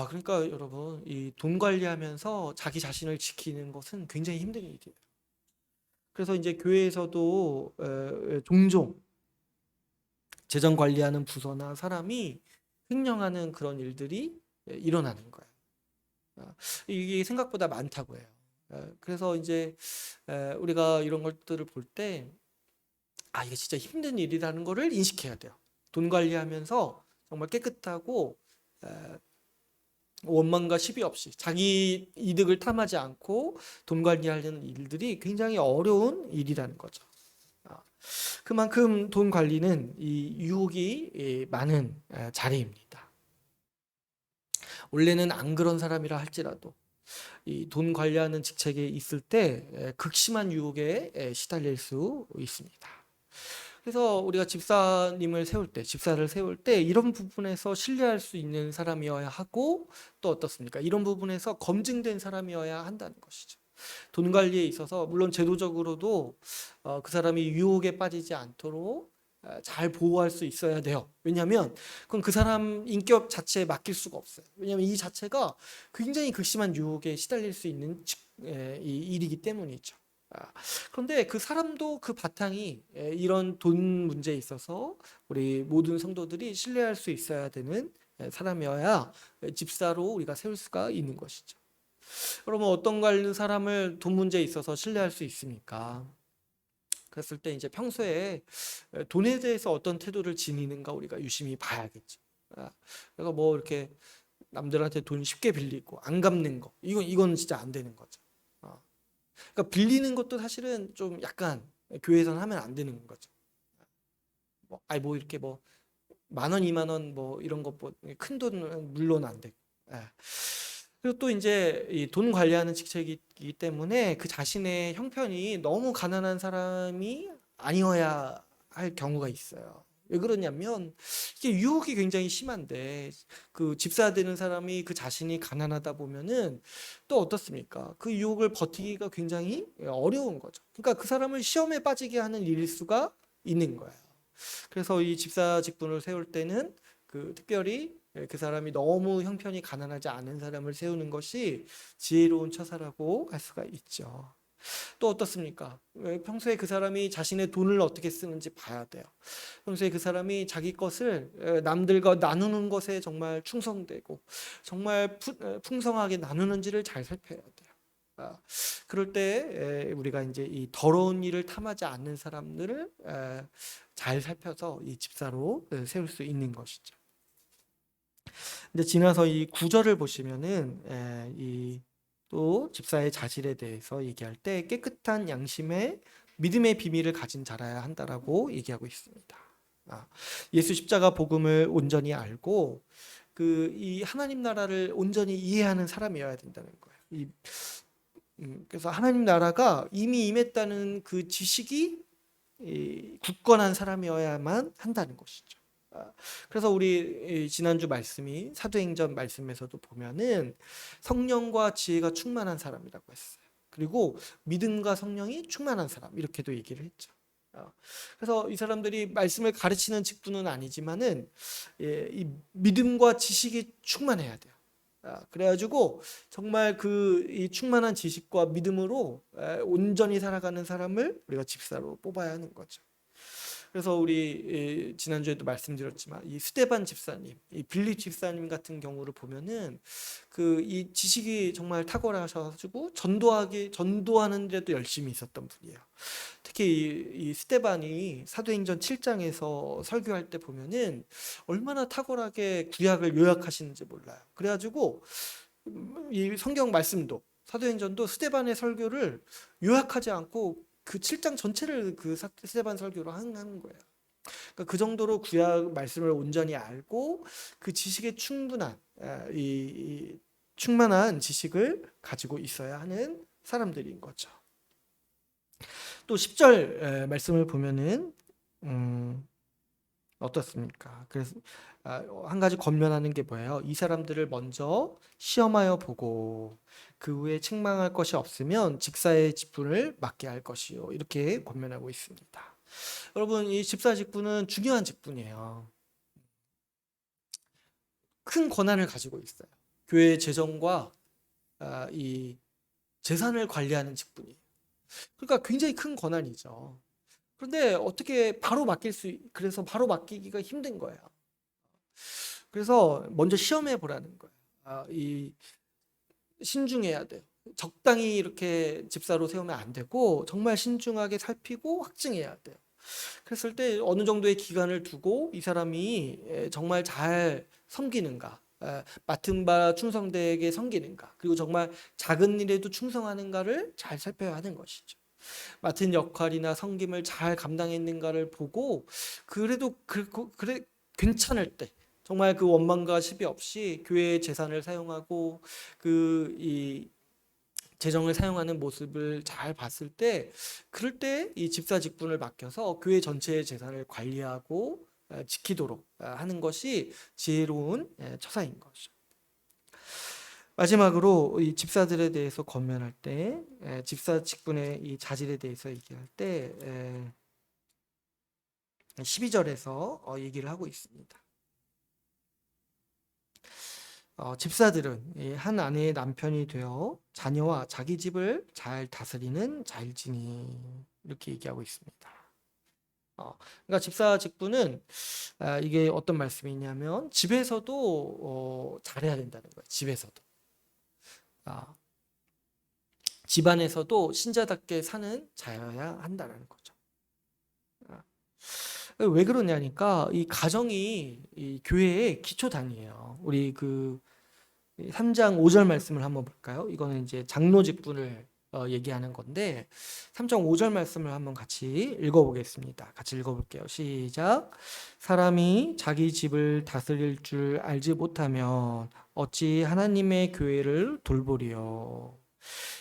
그러니까 여러분, 이 돈 관리하면서 자기 자신을 지키는 것은 굉장히 힘든 일이에요. 그래서 이제 교회에서도 종종 재정 관리하는 부서나 사람이 횡령하는 그런 일들이 일어나는 거예요. 이게 생각보다 많다고 해요. 그래서 이제 우리가 이런 것들을 볼 때, 이게 진짜 힘든 일이라는 거를 인식해야 돼요. 돈 관리하면서 정말 깨끗하고 원망과 시비 없이 자기 이득을 탐하지 않고 돈 관리하려는 일들이 굉장히 어려운 일이라는 거죠. 아, 그만큼 돈 관리는 이 유혹이 많은 자리입니다. 원래는 안 그런 사람이라 할지라도 이 돈 관리하는 직책에 있을 때 극심한 유혹에 시달릴 수 있습니다. 그래서 우리가 집사를 세울 때 이런 부분에서 신뢰할 수 있는 사람이어야 하고, 또 어떻습니까? 이런 부분에서 검증된 사람이어야 한다는 것이죠. 돈 관리에 있어서 물론 제도적으로도 그 사람이 유혹에 빠지지 않도록 잘 보호할 수 있어야 돼요. 왜냐하면 그건 그 사람 인격 자체에 맡길 수가 없어요. 왜냐하면 이 자체가 굉장히 극심한 유혹에 시달릴 수 있는 이 일이기 때문이죠. 아, 그런데 그 사람도 그 바탕이 이런 돈 문제에 있어서 우리 모든 성도들이 신뢰할 수 있어야 되는 사람이어야 집사로 우리가 세울 수가 있는 것이죠. 그러면 어떤 사람을 돈 문제에 있어서 신뢰할 수 있습니까? 그랬을 때 이제 평소에 돈에 대해서 어떤 태도를 지니는가 우리가 유심히 봐야겠죠. 그러니까 뭐 이렇게 남들한테 돈 쉽게 빌리고 안 갚는 거, 이건 진짜 안 되는 거죠. 어. 그러니까 빌리는 것도 사실은 좀 약간 교회에서는 하면 안 되는 거죠. 뭐 이렇게 뭐 10,000원, 20,000원 뭐 이런 큰 돈은 물론 안 되고. 예. 그리고 또 이제 이 돈 관리하는 직책이기 때문에 그 자신의 형편이 너무 가난한 사람이 아니어야 할 경우가 있어요. 왜 그러냐면 이게 유혹이 굉장히 심한데, 그 집사 되는 사람이 그 자신이 가난하다 보면은 또 어떻습니까? 그 유혹을 버티기가 굉장히 어려운 거죠. 그러니까 그 사람을 시험에 빠지게 하는 일수가 있는 거예요. 그래서 이 집사 직분을 세울 때는 특별히 그 사람이 너무 형편이 가난하지 않은 사람을 세우는 것이 지혜로운 처사라고 할 수가 있죠. 또 어떻습니까? 평소에 그 사람이 자신의 돈을 어떻게 쓰는지 봐야 돼요. 평소에 그 사람이 자기 것을 남들과 나누는 것에 정말 충성되고 정말 풍성하게 나누는지를 잘 살펴야 돼요. 그럴 때 우리가 이제 이 더러운 일을 탐하지 않는 사람들을 잘 살펴서 이 집사로 세울 수 있는 것이죠. 근데 지나서 이 구절을 보시면은 이 또 집사의 자질에 대해서 얘기할 때 깨끗한 양심의 믿음의 비밀을 가진 자라야 한다라고 얘기하고 있습니다. 예수 십자가 복음을 온전히 알고 이 하나님 나라를 온전히 이해하는 사람이어야 된다는 거예요. 그래서 하나님 나라가 이미 임했다는 그 지식이 굳건한 사람이어야만 한다는 것이죠. 그래서 우리 지난주 말씀이 사도행전 말씀에서도 보면은 성령과 지혜가 충만한 사람이라고 했어요. 그리고 믿음과 성령이 충만한 사람, 이렇게도 얘기를 했죠. 그래서 이 사람들이 말씀을 가르치는 직분은 아니지만은 이 믿음과 지식이 충만해야 돼요. 그래가지고 정말 이 충만한 지식과 믿음으로 온전히 살아가는 사람을 우리가 집사로 뽑아야 하는 거죠. 그래서 우리 지난주에도 말씀드렸지만 이 스데반 집사님, 이 빌립 집사님 같은 경우를 보면은 이 지식이 정말 탁월하셔가지고 전도하는 데도 열심히 있었던 분이에요. 특히 이 스데반이 사도행전 7장에서 설교할 때 보면은 얼마나 탁월하게 구약을 요약하시는지 몰라요. 그래가지고 이 성경 말씀도 사도행전도 스데반의 설교를 요약하지 않고 그 7장 전체를 스데반 설교로 하는 거예요. 그러니까 그 정도로 구약 말씀을 온전히 알고 그 지식에 이 충만한 지식을 가지고 있어야 하는 사람들인 거죠. 또 10절 말씀을 보면은 어떻습니까? 그래서 한 가지 권면하는 게 뭐예요? 이 사람들을 먼저 시험하여 보고 그 후에 책망할 것이 없으면 집사의 직분을 맡게 할 것이요. 이렇게 권면하고 있습니다. 여러분, 이 집사 직분은 중요한 직분이에요. 큰 권한을 가지고 있어요. 교회 재정과 이 재산을 관리하는 직분이에요. 그러니까 굉장히 큰 권한이죠. 그런데 어떻게 그래서 바로 맡기기가 힘든 거예요. 그래서 먼저 시험해 보라는 거예요. 이 신중해야 돼요. 적당히 이렇게 집사로 세우면 안 되고 정말 신중하게 살피고 확증해야 돼요. 그랬을 때 어느 정도의 기간을 두고 이 사람이 정말 잘 섬기는가, 맡은 바 충성되게 섬기는가, 그리고 정말 작은 일에도 충성하는가를 잘 살펴야 하는 것이죠. 맡은 역할이나 섬김을 잘 감당했는가를 보고 그래도 그래 괜찮을 때 정말 그 원망과 시비 없이 교회의 재산을 사용하고 이 재정을 사용하는 모습을 잘 봤을 때 그럴 때 이 집사 직분을 맡겨서 교회 전체의 재산을 관리하고 지키도록 하는 것이 지혜로운 처사인 것이죠. 마지막으로 이 집사들에 대해서 권면할 때 집사 직분의 이 자질에 대해서 얘기할 때 12절에서 얘기를 하고 있습니다. 집사들은 한 아내의 남편이 되어 자녀와 자기 집을 잘 다스리는 자일지니 이렇게 얘기하고 있습니다. 그러니까 집사 직분은 이게 어떤 말씀이냐면 집에서도 잘해야 된다는 거예요. 집에서도. 집안에서도 신자답게 사는 자여야 한다는 거죠. 왜 그러냐니까 이 가정이 이 교회의 기초단위예요. 우리 3장 5절 말씀을 한번 볼까요? 이거는 이제 장로 직분을 얘기하는 건데 3장 5절 말씀을 한번 같이 읽어보겠습니다. 같이 읽어볼게요. 시작. 사람이 자기 집을 다스릴 줄 알지 못하면 어찌 하나님의 교회를 돌보리요.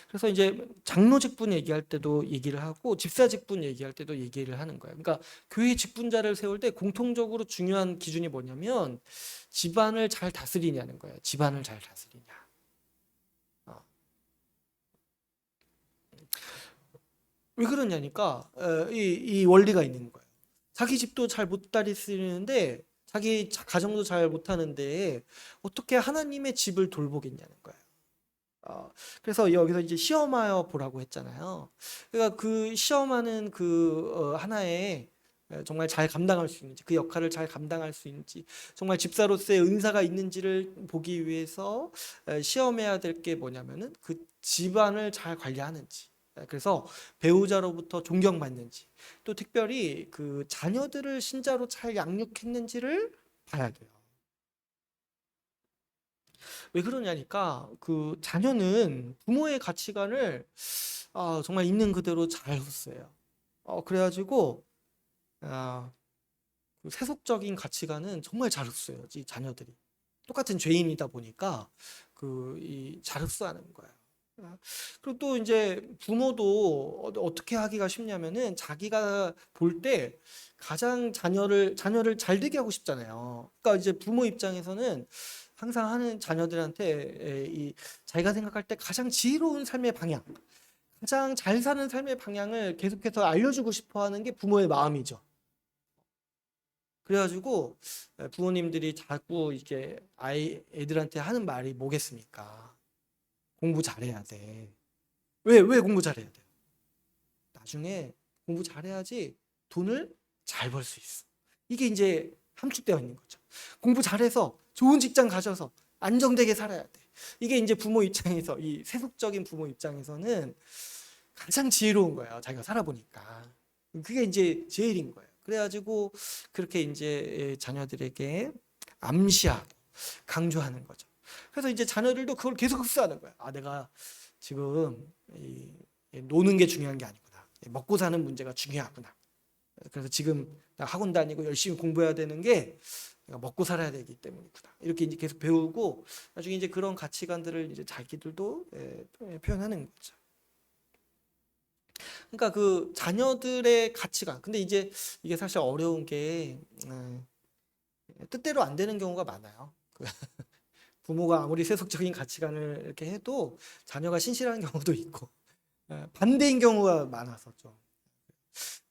그래서 이제 장로 직분 얘기할 때도 얘기를 하고 집사 직분 얘기할 때도 얘기를 하는 거예요. 그러니까 교회 직분자를 세울 때 공통적으로 중요한 기준이 뭐냐면 집안을 잘 다스리냐는 거예요. 집안을 잘 다스리냐. 왜 그러냐니까 이 원리가 있는 거예요. 자기 집도 잘 못 다스리는데 자기 가정도 잘 못하는데 어떻게 하나님의 집을 돌보겠냐는 거예요. 그래서 여기서 이제 시험하여 보라고 했잖아요. 그러니까 그 시험하는 하나의 정말 잘 감당할 수 있는지, 그 역할을 잘 감당할 수 있는지, 정말 집사로서의 은사가 있는지를 보기 위해서 시험해야 될 게 뭐냐면은 그 집안을 잘 관리하는지, 그래서 배우자로부터 존경받는지, 또 특별히 그 자녀들을 신자로 잘 양육했는지를 봐야 돼요. 왜 그러냐니까 그 자녀는 부모의 가치관을 정말 있는 그대로 잘 흡수해요. 그래가지고 아, 그 세속적인 가치관은 정말 잘 흡수해요. 이 자녀들이 똑같은 죄인이다 보니까 잘 흡수하는 거예요. 그리고 또 이제 부모도 어떻게 하기가 쉽냐면은 자기가 볼 때 가장 자녀를 잘 되게 하고 싶잖아요. 그러니까 이제 부모 입장에서는 항상 하는 자녀들한테 자기가 생각할 때 가장 지혜로운 삶의 방향, 가장 잘 사는 삶의 방향을 계속해서 알려주고 싶어 하는 게 부모의 마음이죠. 그래가지고 부모님들이 자꾸 이렇게 애들한테 하는 말이 뭐겠습니까? 공부 잘해야 돼. 왜 공부 잘해야 돼? 나중에 공부 잘해야지 돈을 잘 벌 수 있어. 이게 이제 함축되어 있는 거죠. 공부 잘해서 좋은 직장 가져서 안정되게 살아야 돼. 이게 이제 부모 입장에서, 이 세속적인 부모 입장에서는 가장 지혜로운 거예요. 자기가 살아보니까. 그게 이제 제일인 거예요. 그래가지고 그렇게 이제 자녀들에게 암시하고 강조하는 거죠. 그래서 이제 자녀들도 그걸 계속 흡수하는 거예요. 내가 지금 노는 게 중요한 게 아니구나. 먹고 사는 문제가 중요하구나. 그래서 지금 나 학원 다니고 열심히 공부해야 되는 게 내가 먹고 살아야 되기 때문이구나. 이렇게 이제 계속 배우고 나중에 이제 그런 가치관들을 이제 자기들도 표현하는 거죠. 그러니까 그 자녀들의 가치관. 근데 이제 이게 사실 어려운 게 뜻대로 안 되는 경우가 많아요. 부모가 아무리 세속적인 가치관을 이렇게 해도 자녀가 신실한 경우도 있고 반대인 경우가 많아서 좀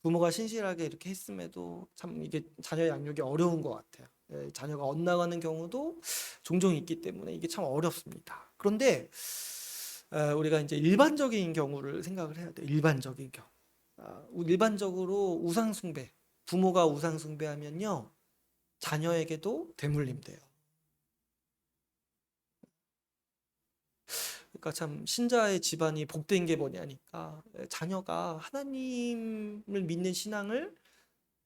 부모가 신실하게 이렇게 했음에도 참 이게 자녀 양육이 어려운 것 같아요. 자녀가 엇나가는 경우도 종종 있기 때문에 이게 참 어렵습니다. 그런데 우리가 이제 일반적인 경우를 생각을 해야 돼요. 일반적인 경우. 일반적으로 우상숭배, 부모가 우상숭배하면요, 자녀에게도 대물림돼요. 그러니까 참 신자의 집안이 복된 게 뭐냐니까 자녀가 하나님을 믿는 신앙을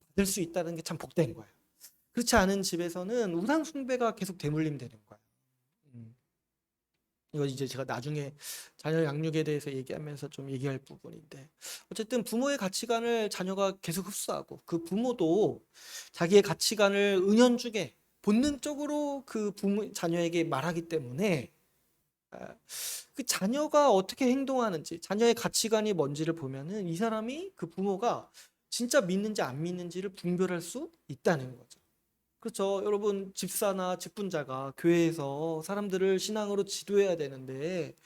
받을 수 있다는 게 참 복된 거예요. 그렇지 않은 집에서는 우상 숭배가 계속 대물림되는 거예요. 음. 이거 이제 제가 나중에 자녀 양육에 대해서 얘기하면서 좀 얘기할 부분인데, 어쨌든 부모의 가치관을 자녀가 계속 흡수하고 그 부모도 자기의 가치관을 은연중에 본능적으로 그 부모 자녀에게 말하기 때문에 아, 그 자녀가 어떻게 행동하는지, 자녀의 가치관이 뭔지를 보면은 이 사람이 그 부모가 진짜 믿는지 안 믿는지를 분별할 수 있다는 거죠. 그렇죠. 여러분, 집사나 직분자가 교회에서 사람들을 신앙으로 지도해야 되는데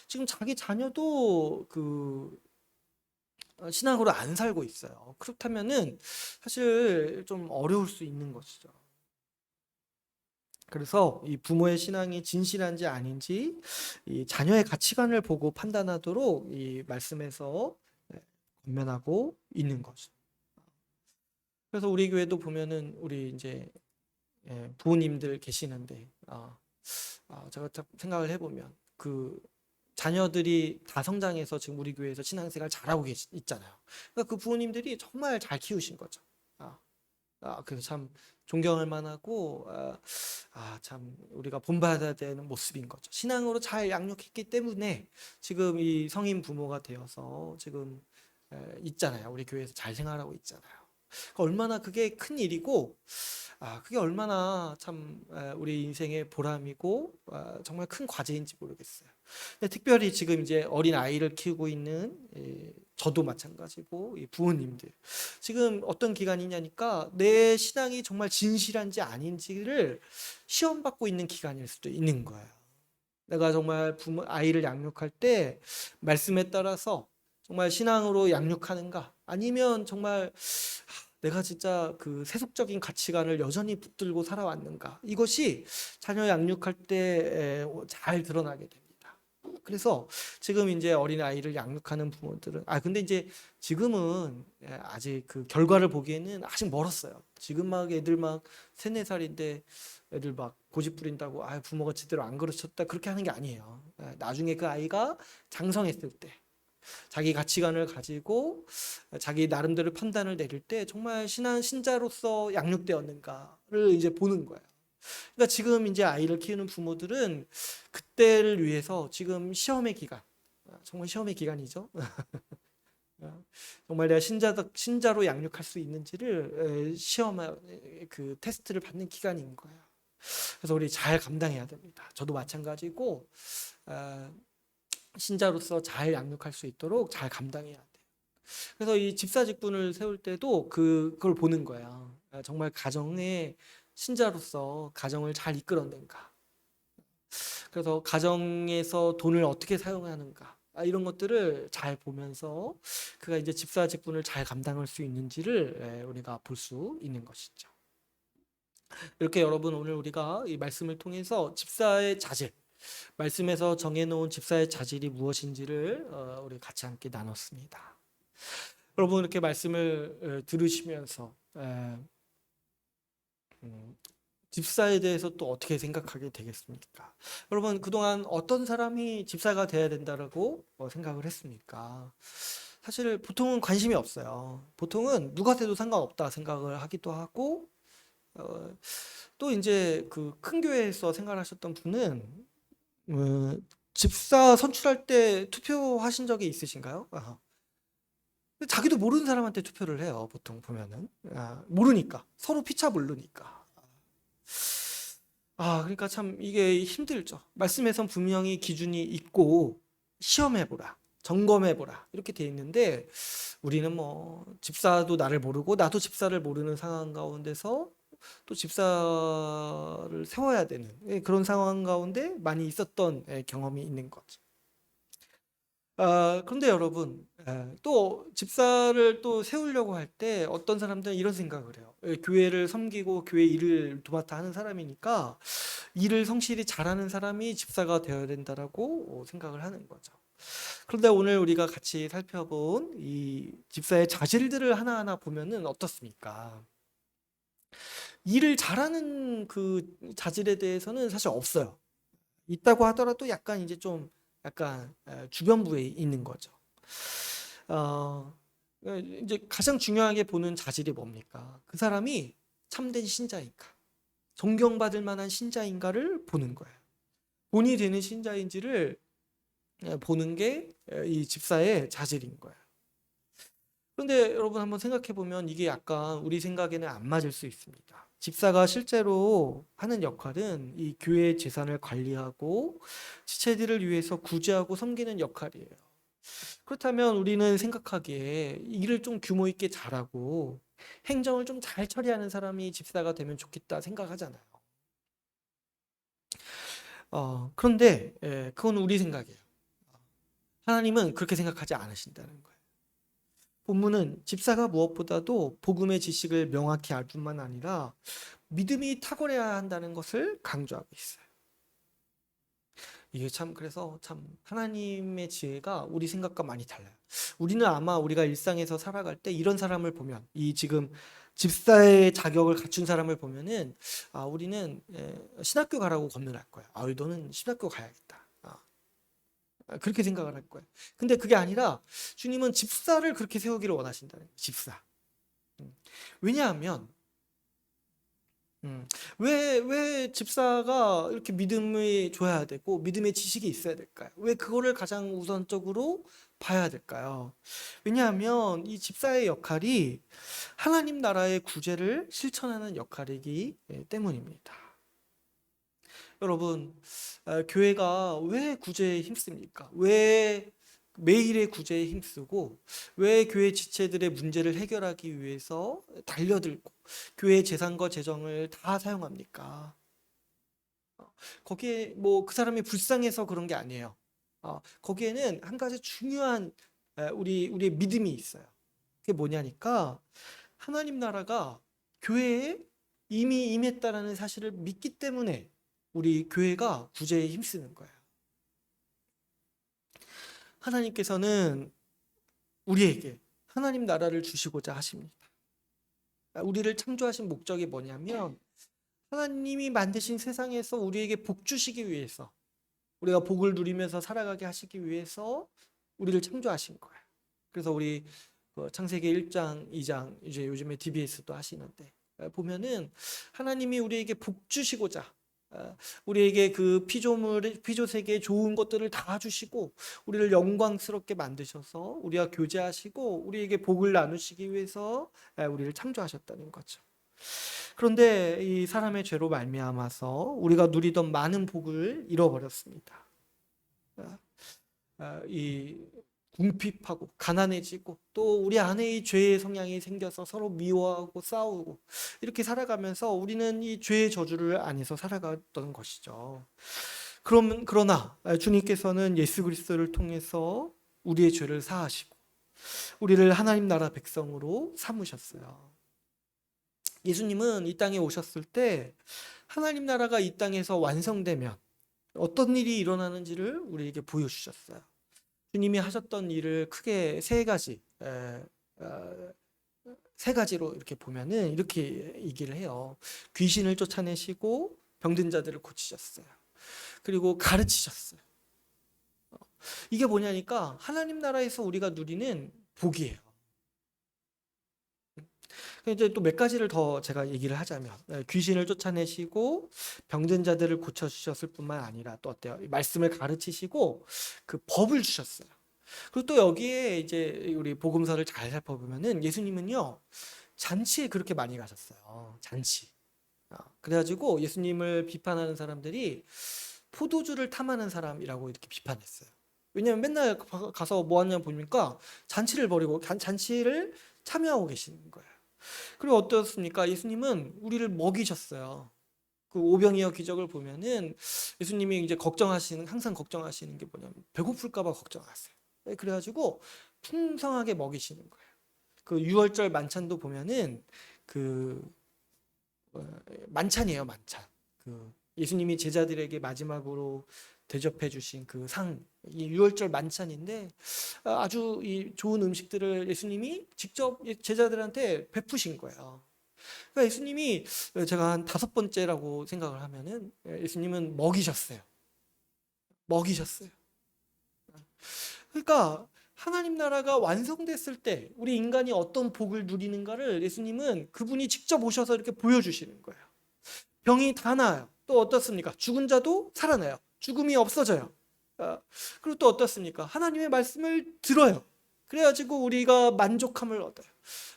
지금 자기 자녀도 신앙으로 안 살고 있어요. 그렇다면은 사실 좀 어려울 수 있는 것이죠. 그래서 이 부모의 신앙이 진실한지 아닌지 이 자녀의 가치관을 보고 판단하도록 이 말씀에서 권면하고 있는 거죠. 그래서 우리 교회도 보면은 우리 이제 부모님들 계시는데 제가 딱 생각을 해보면 그 자녀들이 다 성장해서 지금 우리 교회에서 신앙생활 잘하고 있잖아요. 그러니까 그 부모님들이 정말 잘 키우신 거죠. 아, 그래서 참 존경할 만하고 참 우리가 본받아야 되는 모습인 거죠. 신앙으로 잘 양육했기 때문에 지금 이 성인 부모가 되어서 지금 있잖아요. 우리 교회에서 잘 생활하고 있잖아요. 그러니까 얼마나 그게 큰 일이고 그게 얼마나 참 우리 인생의 보람이고 정말 큰 과제인지 모르겠어요. 근데 특별히 지금 이제 어린 아이를 키우고 있는 저도 마찬가지고 이 부모님들 지금 어떤 기간이냐니까 내 신앙이 정말 진실한지 아닌지를 시험받고 있는 기간일 수도 있는 거예요. 내가 정말 부모 아이를 양육할 때 말씀에 따라서 정말 신앙으로 양육하는가 아니면 정말 내가 진짜 그 세속적인 가치관을 여전히 붙들고 살아왔는가 이것이 자녀 양육할 때 잘 드러나게 됩니다. 그래서 지금 이제 어린 아이를 양육하는 부모들은 근데 이제 지금은 아직 그 결과를 보기에는 아직 멀었어요. 지금 막 애들 막 3, 4살인데 애들 막 고집 부린다고 부모가 제대로 안 가르쳤다 그렇게 하는 게 아니에요. 나중에 그 아이가 장성했을 때 자기 가치관을 가지고 자기 나름대로 판단을 내릴 때 정말 신자로서 양육되었는가를 이제 보는 거예요. 그러니까 지금 이제 아이를 키우는 부모들은 그때를 위해서 지금 시험의 기간, 정말 시험의 기간이죠. 정말 내가 신자로 양육할 수 있는지를 그 테스트를 받는 기간인 거예요. 그래서 우리 잘 감당해야 됩니다. 저도 마찬가지고 신자로서 잘 양육할 수 있도록 잘 감당해야 돼요. 그래서 이 집사 직분을 세울 때도 그걸 보는 거야. 정말 가정의 신자로서 가정을 잘 이끌어낸가. 그래서 가정에서 돈을 어떻게 사용하는가. 이런 것들을 잘 보면서 그가 이제 집사 직분을 잘 감당할 수 있는지를 우리가 볼 수 있는 것이죠. 이렇게 여러분 오늘 우리가 이 말씀을 통해서 집사의 자질, 말씀에서 정해놓은 집사의 자질이 무엇인지를 우리 같이 함께 나눴습니다. 여러분 이렇게 말씀을 들으시면서 집사에 대해서 또 어떻게 생각하게 되겠습니까? 여러분 그동안 어떤 사람이 집사가 돼야 된다라고 생각을 했습니까? 사실 보통은 관심이 없어요. 보통은 누가 돼도 상관없다 생각을 하기도 하고 또 이제 그 큰 교회에서 생활하셨던 분은 집사 선출할 때 투표하신 적이 있으신가요? 자기도 모르는 사람한테 투표를 해요. 보통 보면은 모르니까 서로 피차 모르니까. 그러니까 참 이게 힘들죠. 말씀에선 분명히 기준이 있고 시험해보라, 점검해보라 이렇게 돼 있는데 우리는 뭐 집사도 나를 모르고 나도 집사를 모르는 상황 가운데서 또 집사를 세워야 되는 그런 상황 가운데 많이 있었던 경험이 있는 거죠. 그런데 여러분, 또 집사를 또 세우려고 할 때 어떤 사람들은 이런 생각을 해요. 교회를 섬기고 교회 일을 도맡아 하는 사람이니까 일을 성실히 잘하는 사람이 집사가 되어야 된다라고 생각을 하는 거죠. 그런데 오늘 우리가 같이 살펴본 이 집사의 자질들을 하나하나 보면은 어떻습니까? 일을 잘하는 그 자질에 대해서는 사실 없어요. 있다고 하더라도 약간 이제 좀 약간 주변부에 있는 거죠. 어, 이제 가장 중요하게 보는 자질이 뭡니까? 그 사람이 참된 신자인가, 존경받을 만한 신자인가를 보는 거예요. 본이 되는 신자인지를 보는 게 이 집사의 자질인 거예요. 그런데 여러분 한번 생각해 보면 이게 약간 우리 생각에는 안 맞을 수 있습니다. 집사가 실제로 하는 역할은 이 교회의 재산을 관리하고 지체들을 위해서 구제하고 섬기는 역할이에요. 그렇다면 우리는 생각하기에 일을 좀 규모 있게 잘하고 행정을 좀 잘 처리하는 사람이 집사가 되면 좋겠다 생각하잖아요. 그런데 그건 우리 생각이에요. 하나님은 그렇게 생각하지 않으신다는 거예요. 본문은 집사가 무엇보다도 복음의 지식을 명확히 알 뿐만 아니라 믿음이 탁월해야 한다는 것을 강조하고 있어요. 이게 참 그래서 참 하나님의 지혜가 우리 생각과 많이 달라요. 우리는 아마 우리가 일상에서 살아갈 때 이런 사람을 보면 이 지금 집사의 자격을 갖춘 사람을 보면은 우리는 신학교 가라고 권면할 거야. 너는 신학교 가야겠다. 그렇게 생각을 할 거예요. 근데 그게 아니라 주님은 집사를 그렇게 세우기를 원하신다는 거예요. 집사. 왜냐하면 왜 집사가 이렇게 믿음이 줘야 되고 믿음의 지식이 있어야 될까요? 왜 그거를 가장 우선적으로 봐야 될까요? 왜냐하면 이 집사의 역할이 하나님 나라의 구제를 실천하는 역할이기 때문입니다. 여러분, 교회가 왜 구제에 힘씁니까? 왜 매일의 구제에 힘쓰고 왜 교회 지체들의 문제를 해결하기 위해서 달려들고 교회 재산과 재정을 다 사용합니까? 거기에 뭐 그 사람이 불쌍해서 그런 게 아니에요. 거기에는 한 가지 중요한 우리의 믿음이 있어요. 그게 뭐냐니까 하나님 나라가 교회에 이미 임했다라는 사실을 믿기 때문에 우리 교회가 구제에 힘쓰는 거예요. 하나님께서는 우리에게 하나님 나라를 주시고자 하십니다. 우리를 창조하신 목적이 뭐냐면 하나님이 만드신 세상에서 우리에게 복 주시기 위해서 우리가 복을 누리면서 살아가게 하시기 위해서 우리를 창조하신 거예요. 그래서 우리 창세기 1장, 2장 이제 요즘에 DBS도 하시는데 보면은 하나님이 우리에게 복 주시고자 우리에게 그 피조 세계의 좋은 것들을 다 주시고 우리를 영광스럽게 만드셔서 우리와 교제하시고 우리에게 복을 나누시기 위해서 우리를 창조하셨다는 거죠. 그런데 이 사람의 죄로 말미암아서 우리가 누리던 많은 복을 잃어버렸습니다. 이 궁핍하고 가난해지고 또 우리 안에 이 죄의 성향이 생겨서 서로 미워하고 싸우고 이렇게 살아가면서 우리는 이 죄의 저주를 안에서 살아갔던 것이죠. 그러나 주님께서는 예수 그리스도를 통해서 우리의 죄를 사하시고 우리를 하나님 나라 백성으로 삼으셨어요. 예수님은 이 땅에 오셨을 때 하나님 나라가 이 땅에서 완성되면 어떤 일이 일어나는지를 우리에게 보여주셨어요. 주님이 하셨던 일을 크게 세 가지로 이렇게 보면은 이렇게 얘기를 해요. 귀신을 쫓아내시고 병든 자들을 고치셨어요. 그리고 가르치셨어요. 이게 뭐냐니까 하나님 나라에서 우리가 누리는 복이에요. 이제 또 몇 가지를 더 제가 얘기를 하자면 귀신을 쫓아내시고 병든 자들을 고쳐주셨을 뿐만 아니라 또 어때요? 말씀을 가르치시고 그 법을 주셨어요. 그리고 또 여기에 이제 우리 복음서를 잘 살펴보면은 예수님은요 잔치에 그렇게 많이 가셨어요. 잔치. 그래가지고 예수님을 비판하는 사람들이 포도주를 탐하는 사람이라고 이렇게 비판했어요. 왜냐면 맨날 가서 뭐 하냐 보니까 잔치를 벌이고 잔치를 참여하고 계시는 거예요. 그리고 어떻습니까? 예수님은 우리를 먹이셨어요. 그 오병이어 기적을 보면은 예수님이 이제 항상 걱정하시는 게 뭐냐면 배고플까 봐 걱정하세요. 그래가지고 풍성하게 먹이시는 거예요. 그 유월절 만찬도 보면은 그 만찬이에요, 만찬. 그 예수님이 제자들에게 마지막으로 대접해 주신 그 상, 이 유월절 만찬인데 아주 이 좋은 음식들을 예수님이 직접 제자들한테 베푸신 거예요. 그러니까 예수님이 제가 한 5번째라고 생각을 하면은 예수님은 먹이셨어요. 먹이셨어요. 그러니까 하나님 나라가 완성됐을 때 우리 인간이 어떤 복을 누리는가를 예수님은 그분이 직접 오셔서 이렇게 보여주시는 거예요. 병이 다 나아요. 또 어떻습니까? 죽은 자도 살아나요. 죽음이 없어져요. 그리고 또 어떻습니까? 하나님의 말씀을 들어요. 그래가지고 우리가 만족함을 얻어요.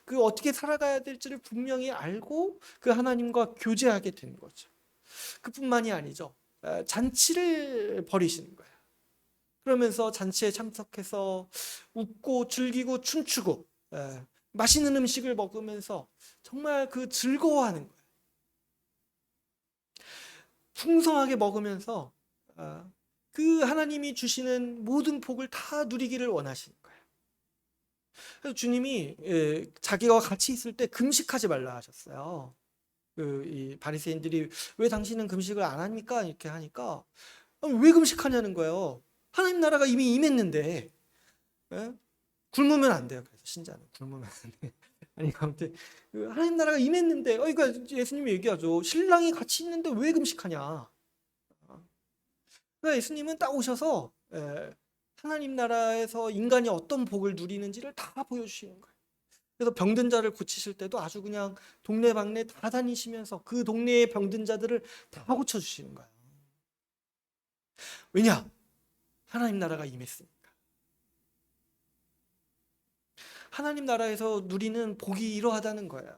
그 어떻게 살아가야 될지를 분명히 알고 그 하나님과 교제하게 되는 거죠. 그뿐만이 아니죠. 잔치를 벌이시는 거예요. 그러면서 잔치에 참석해서 웃고 즐기고 춤추고 맛있는 음식을 먹으면서 정말 그 즐거워하는 거예요. 풍성하게 먹으면서 그 하나님이 주시는 모든 복을 다 누리기를 원하시는 거예요. 그래서 주님이 자기와 같이 있을 때 금식하지 말라 하셨어요. 이 바리새인들이 왜 당신은 금식을 안 합니까? 이렇게 하니까 왜 금식하냐는 거예요. 하나님 나라가 이미 임했는데 굶으면 안 돼요. 그래서 신자는 굶으면 안 돼. 아니 아무튼 하나님 나라가 임했는데 그러니까 예수님이 얘기하죠. 신랑이 같이 있는데 왜 금식하냐. 그러니까 예수님은 딱 오셔서 하나님 나라에서 인간이 어떤 복을 누리는지를 다 보여주시는 거예요. 그래서 병든 자를 고치실 때도 아주 그냥 동네방네 다 다니시면서 그 동네의 병든 자들을 다 고쳐주시는 거예요. 왜냐? 하나님 나라가 임했으니까. 하나님 나라에서 누리는 복이 이러하다는 거예요.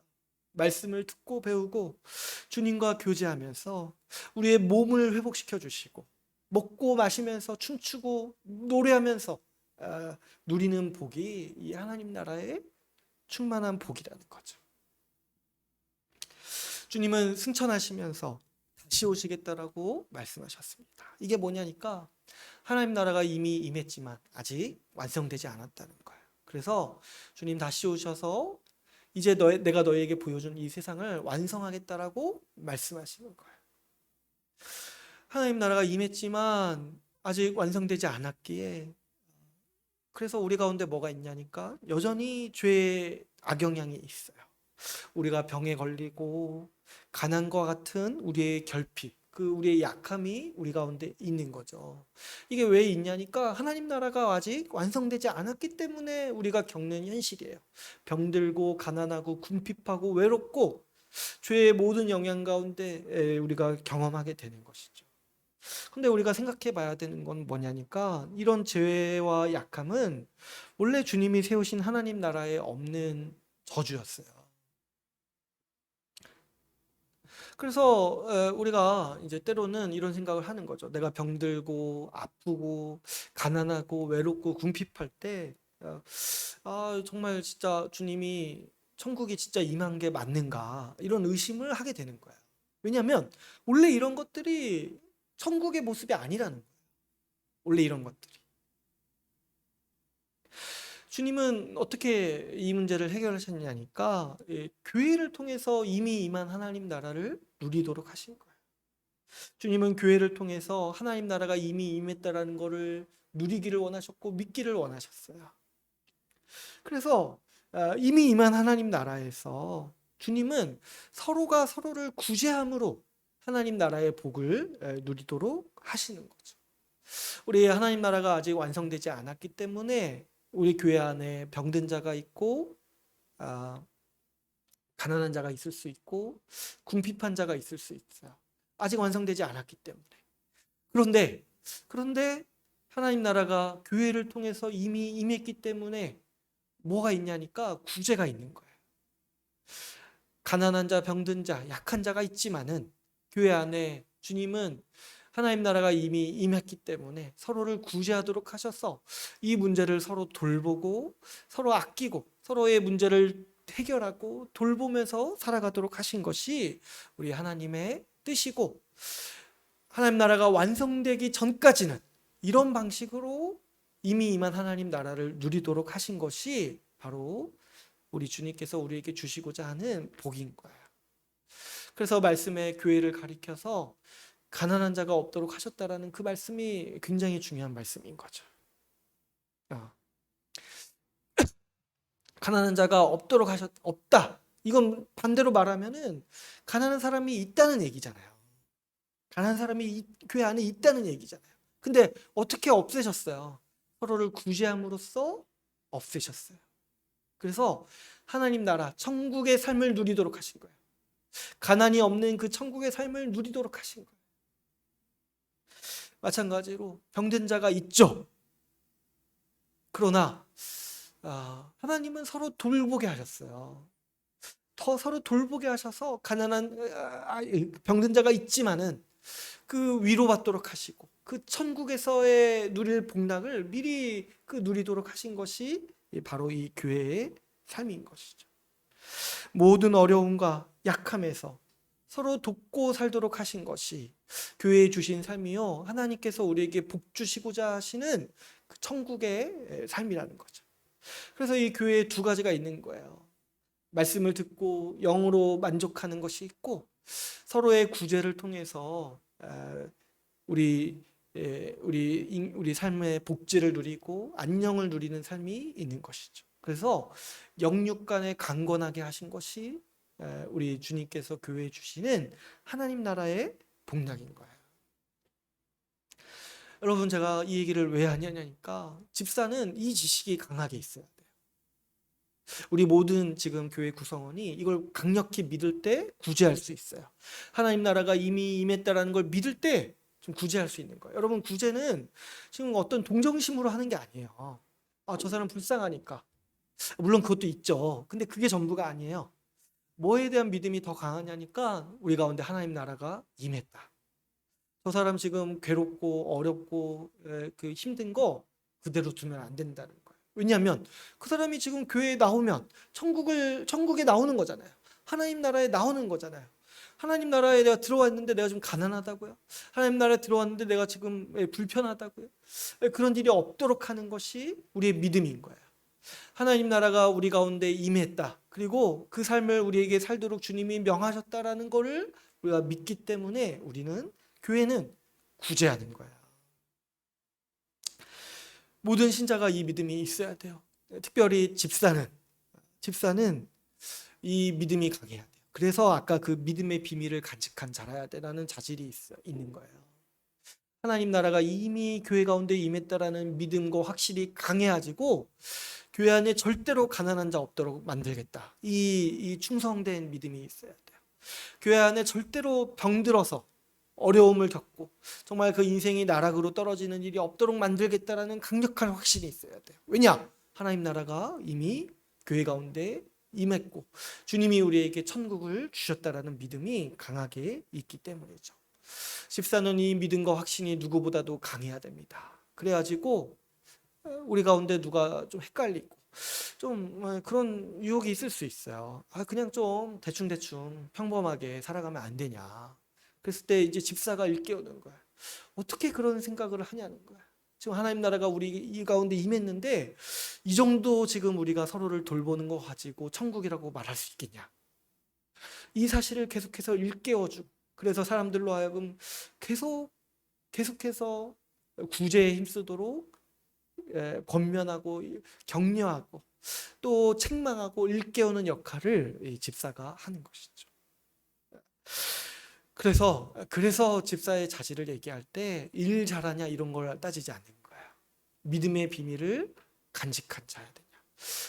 말씀을 듣고 배우고 주님과 교제하면서 우리의 몸을 회복시켜 주시고 먹고 마시면서 춤추고 노래하면서 누리는 복이 이 하나님 나라의 충만한 복이라는 거죠. 주님은 승천하시면서 다시 오시겠다라고 말씀하셨습니다. 이게 뭐냐니까 하나님 나라가 이미 임했지만 아직 완성되지 않았다는 거예요. 그래서 주님 다시 오셔서 이제 내가 너에게 보여준 이 세상을 완성하겠다라고 말씀하시는 거예요. 하나님 나라가 임했지만 아직 완성되지 않았기에 그래서 우리 가운데 뭐가 있냐니까 여전히 죄의 악영향이 있어요. 우리가 병에 걸리고 가난과 같은 우리의 결핍, 그 우리의 약함이 우리 가운데 있는 거죠. 이게 왜 있냐니까 하나님 나라가 아직 완성되지 않았기 때문에 우리가 겪는 현실이에요. 병들고 가난하고 궁핍하고 외롭고 죄의 모든 영향 가운데 우리가 경험하게 되는 것이죠. 근데 우리가 생각해 봐야 되는 건 뭐냐니까 이런 죄와 약함은 원래 주님이 세우신 하나님 나라에 없는 저주였어요. 그래서 우리가 이제 때로는 이런 생각을 하는 거죠. 내가 병들고 아프고 가난하고 외롭고 궁핍할 때 정말 진짜 주님이 천국이 진짜 임한 게 맞는가 이런 의심을 하게 되는 거예요. 왜냐하면 원래 이런 것들이 천국의 모습이 아니라는 거예요. 원래 이런 것들이. 주님은 어떻게 이 문제를 해결하셨냐니까 교회를 통해서 이미 임한 하나님 나라를 누리도록 하신 거예요. 주님은 교회를 통해서 하나님 나라가 이미 임했다라는 것을 누리기를 원하셨고 믿기를 원하셨어요. 그래서 이미 임한 하나님 나라에서 주님은 서로가 서로를 구제함으로 하나님 나라의 복을 누리도록 하시는 거죠. 우리 하나님 나라가 아직 완성되지 않았기 때문에 우리 교회 안에 병든 자가 있고 가난한 자가 있을 수 있고 궁핍한 자가 있을 수 있어요. 아직 완성되지 않았기 때문에. 그런데 하나님 나라가 교회를 통해서 이미 임했기 때문에 뭐가 있냐니까 구제가 있는 거예요. 가난한 자, 병든 자, 약한 자가 있지만은 교회 안에 주님은 하나님 나라가 이미 임했기 때문에 서로를 구제하도록 하셔서 이 문제를 서로 돌보고 서로 아끼고 서로의 문제를 해결하고 돌보면서 살아가도록 하신 것이 우리 하나님의 뜻이고 하나님 나라가 완성되기 전까지는 이런 방식으로 이미 임한 하나님 나라를 누리도록 하신 것이 바로 우리 주님께서 우리에게 주시고자 하는 복인 거예요. 그래서 말씀에 교회를 가리켜서 가난한 자가 없도록 하셨다라는 그 말씀이 굉장히 중요한 말씀인 거죠. 가난한 자가 없다. 이건 반대로 말하면은 가난한 사람이 있다는 얘기잖아요. 가난한 사람이 교회 안에 있다는 얘기잖아요. 근데 어떻게 없애셨어요? 서로를 구제함으로써 없애셨어요. 그래서 하나님 나라, 천국의 삶을 누리도록 하신 거예요. 가난이 없는 그 천국의 삶을 누리도록 하신 거예요. 마찬가지로 병든 자가 있죠. 그러나 하나님은 서로 돌보게 하셨어요. 서로 돌보게 하셔서 가난한 병든 자가 있지만은 그 위로받도록 하시고 그 천국에서의 누릴 복락을 미리 그 누리도록 하신 것이 바로 이 교회의 삶인 것이죠. 모든 어려움과 약함에서 서로 돕고 살도록 하신 것이 교회에 주신 삶이요, 하나님께서 우리에게 복 주시고자 하시는 그 천국의 삶이라는 거죠. 그래서 이 교회에 두 가지가 있는 거예요. 말씀을 듣고 영으로 만족하는 것이 있고, 서로의 구제를 통해서 우리 삶의 복지를 누리고 안녕을 누리는 삶이 있는 것이죠. 그래서 영육 간에 강건하게 하신 것이 우리 주님께서 교회에 주시는 하나님 나라의 복락인 거예요. 여러분, 제가 이 얘기를 왜 하냐니까, 집사는 이 지식이 강하게 있어야 돼요. 우리 모든 지금 교회 구성원이 이걸 강력히 믿을 때 구제할 수 있어요. 하나님 나라가 이미 임했다라는 걸 믿을 때 좀 구제할 수 있는 거예요. 여러분, 구제는 지금 어떤 동정심으로 하는 게 아니에요. 저 사람 불쌍하니까. 물론 그것도 있죠. 근데 그게 전부가 아니에요. 뭐에 대한 믿음이 더 강하냐니까, 우리 가운데 하나님 나라가 임했다. 저 사람 지금 괴롭고 어렵고 그 힘든 거 그대로 두면 안 된다는 거예요. 왜냐하면 그 사람이 지금 교회에 나오면 천국에 나오는 거잖아요. 하나님 나라에 나오는 거잖아요. 하나님 나라에 내가 들어왔는데 내가 좀 가난하다고요? 하나님 나라에 들어왔는데 내가 지금 불편하다고요? 그런 일이 없도록 하는 것이 우리의 믿음인 거예요. 하나님 나라가 우리 가운데 임했다. 그리고 그 삶을 우리에게 살도록 주님이 명하셨다라는 것을 우리가 믿기 때문에 교회는 구제하는 거예요. 모든 신자가 이 믿음이 있어야 돼요. 특별히 집사는 이 믿음이 강해야 돼요. 그래서 아까 그 믿음의 비밀을 간직한 자라야 되라는 자질이 있는 거예요. 하나님 나라가 이미 교회 가운데 임했다라는 믿음과 확실히 강해야지고 교회 안에 절대로 가난한 자 없도록 만들겠다. 이 충성된 믿음이 있어야 돼요. 교회 안에 절대로 병들어서 어려움을 겪고 정말 그 인생이 나락으로 떨어지는 일이 없도록 만들겠다라는 강력한 확신이 있어야 돼요. 왜냐? 하나님 나라가 이미 교회 가운데 임했고 주님이 우리에게 천국을 주셨다라는 믿음이 강하게 있기 때문이죠. 집사는 이 믿음과 확신이 누구보다도 강해야 됩니다. 그래가지고 우리 가운데 누가 좀 헷갈리고 좀 그런 유혹이 있을 수 있어요. 그냥 좀 대충대충 평범하게 살아가면 안 되냐. 그랬을 때 이제 집사가 일깨우는 거야. 어떻게 그런 생각을 하냐는 거야. 지금 하나님 나라가 우리 이 가운데 임했는데 이 정도 지금 우리가 서로를 돌보는 거 가지고 천국이라고 말할 수 있겠냐. 이 사실을 계속해서 일깨워주고, 그래서 사람들로 하여금 계속해서 구제에 힘쓰도록 권면하고 격려하고 또 책망하고 일깨우는 역할을 이 집사가 하는 것이죠. 그래서 집사의 자질을 얘기할 때 일 잘하냐 이런 걸 따지지 않는 거예요. 믿음의 비밀을 간직한 자야 되냐,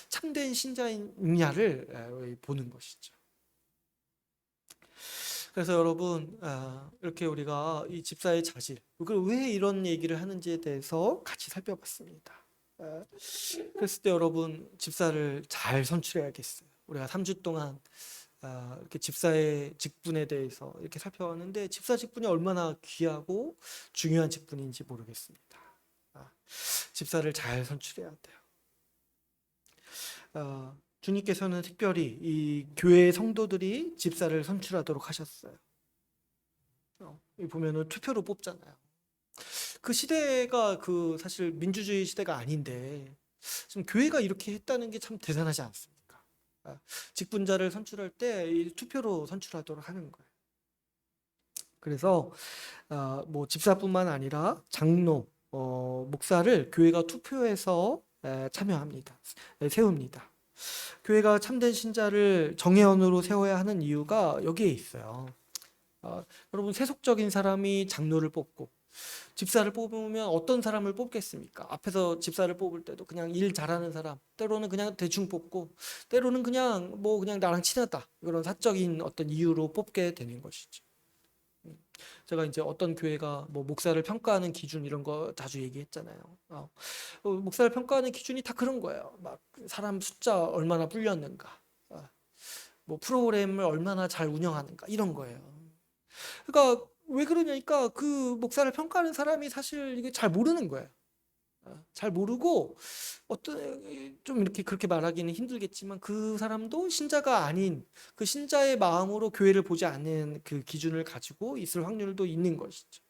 참된 신자이냐를 보는 것이죠. 그래서 여러분, 이렇게 우리가 이 집사의 자질, 왜 이런 얘기를 하는지에 대해서 같이 살펴봤습니다. 그랬을 때 여러분, 집사를 잘 선출해야겠어요. 우리가 3주 동안 이렇게 집사의 직분에 대해서 이렇게 살펴봤는데, 집사 직분이 얼마나 귀하고 중요한 직분인지 모르겠습니다. 집사를 잘 선출해야 돼요. 주님께서는 특별히 이 교회 성도들이 집사를 선출하도록 하셨어요. 보면은 투표로 뽑잖아요. 그 시대가 그 사실 민주주의 시대가 아닌데 지금 교회가 이렇게 했다는 게 참 대단하지 않습니까? 직분자를 선출할 때 이 투표로 선출하도록 하는 거예요. 그래서 뭐 집사뿐만 아니라 장로, 목사를 교회가 투표해서 참여합니다. 세웁니다. 교회가 참된 신자를 정예원으로 세워야 하는 이유가 여기에 있어요. 여러분, 세속적인 사람이 장로를 뽑고 집사를 뽑으면 어떤 사람을 뽑겠습니까? 앞에서 집사를 뽑을 때도 그냥 일 잘하는 사람, 때로는 그냥 대충 뽑고, 때로는 그냥 뭐 그냥 나랑 친하다, 이런 사적인 어떤 이유로 뽑게 되는 것이죠. 제가 이제 어떤 교회가 뭐 목사를 평가하는 기준 이런 거 자주 얘기했잖아요. 목사를 평가하는 기준이 다 그런 거예요. 막 사람 숫자 얼마나 불렸는가, 뭐 프로그램을 얼마나 잘 운영하는가 이런 거예요. 그러니까 왜 그러냐니까 그 목사를 평가하는 사람이 사실 이게 잘 모르는 거예요. 잘 모르고 어떤 좀 이렇게 그렇게 말하기는 힘들겠지만 그 사람도 신자가 아닌 그 신자의 마음으로 교회를 보지 않는 그 기준을 가지고 있을 확률도 있는 것이죠.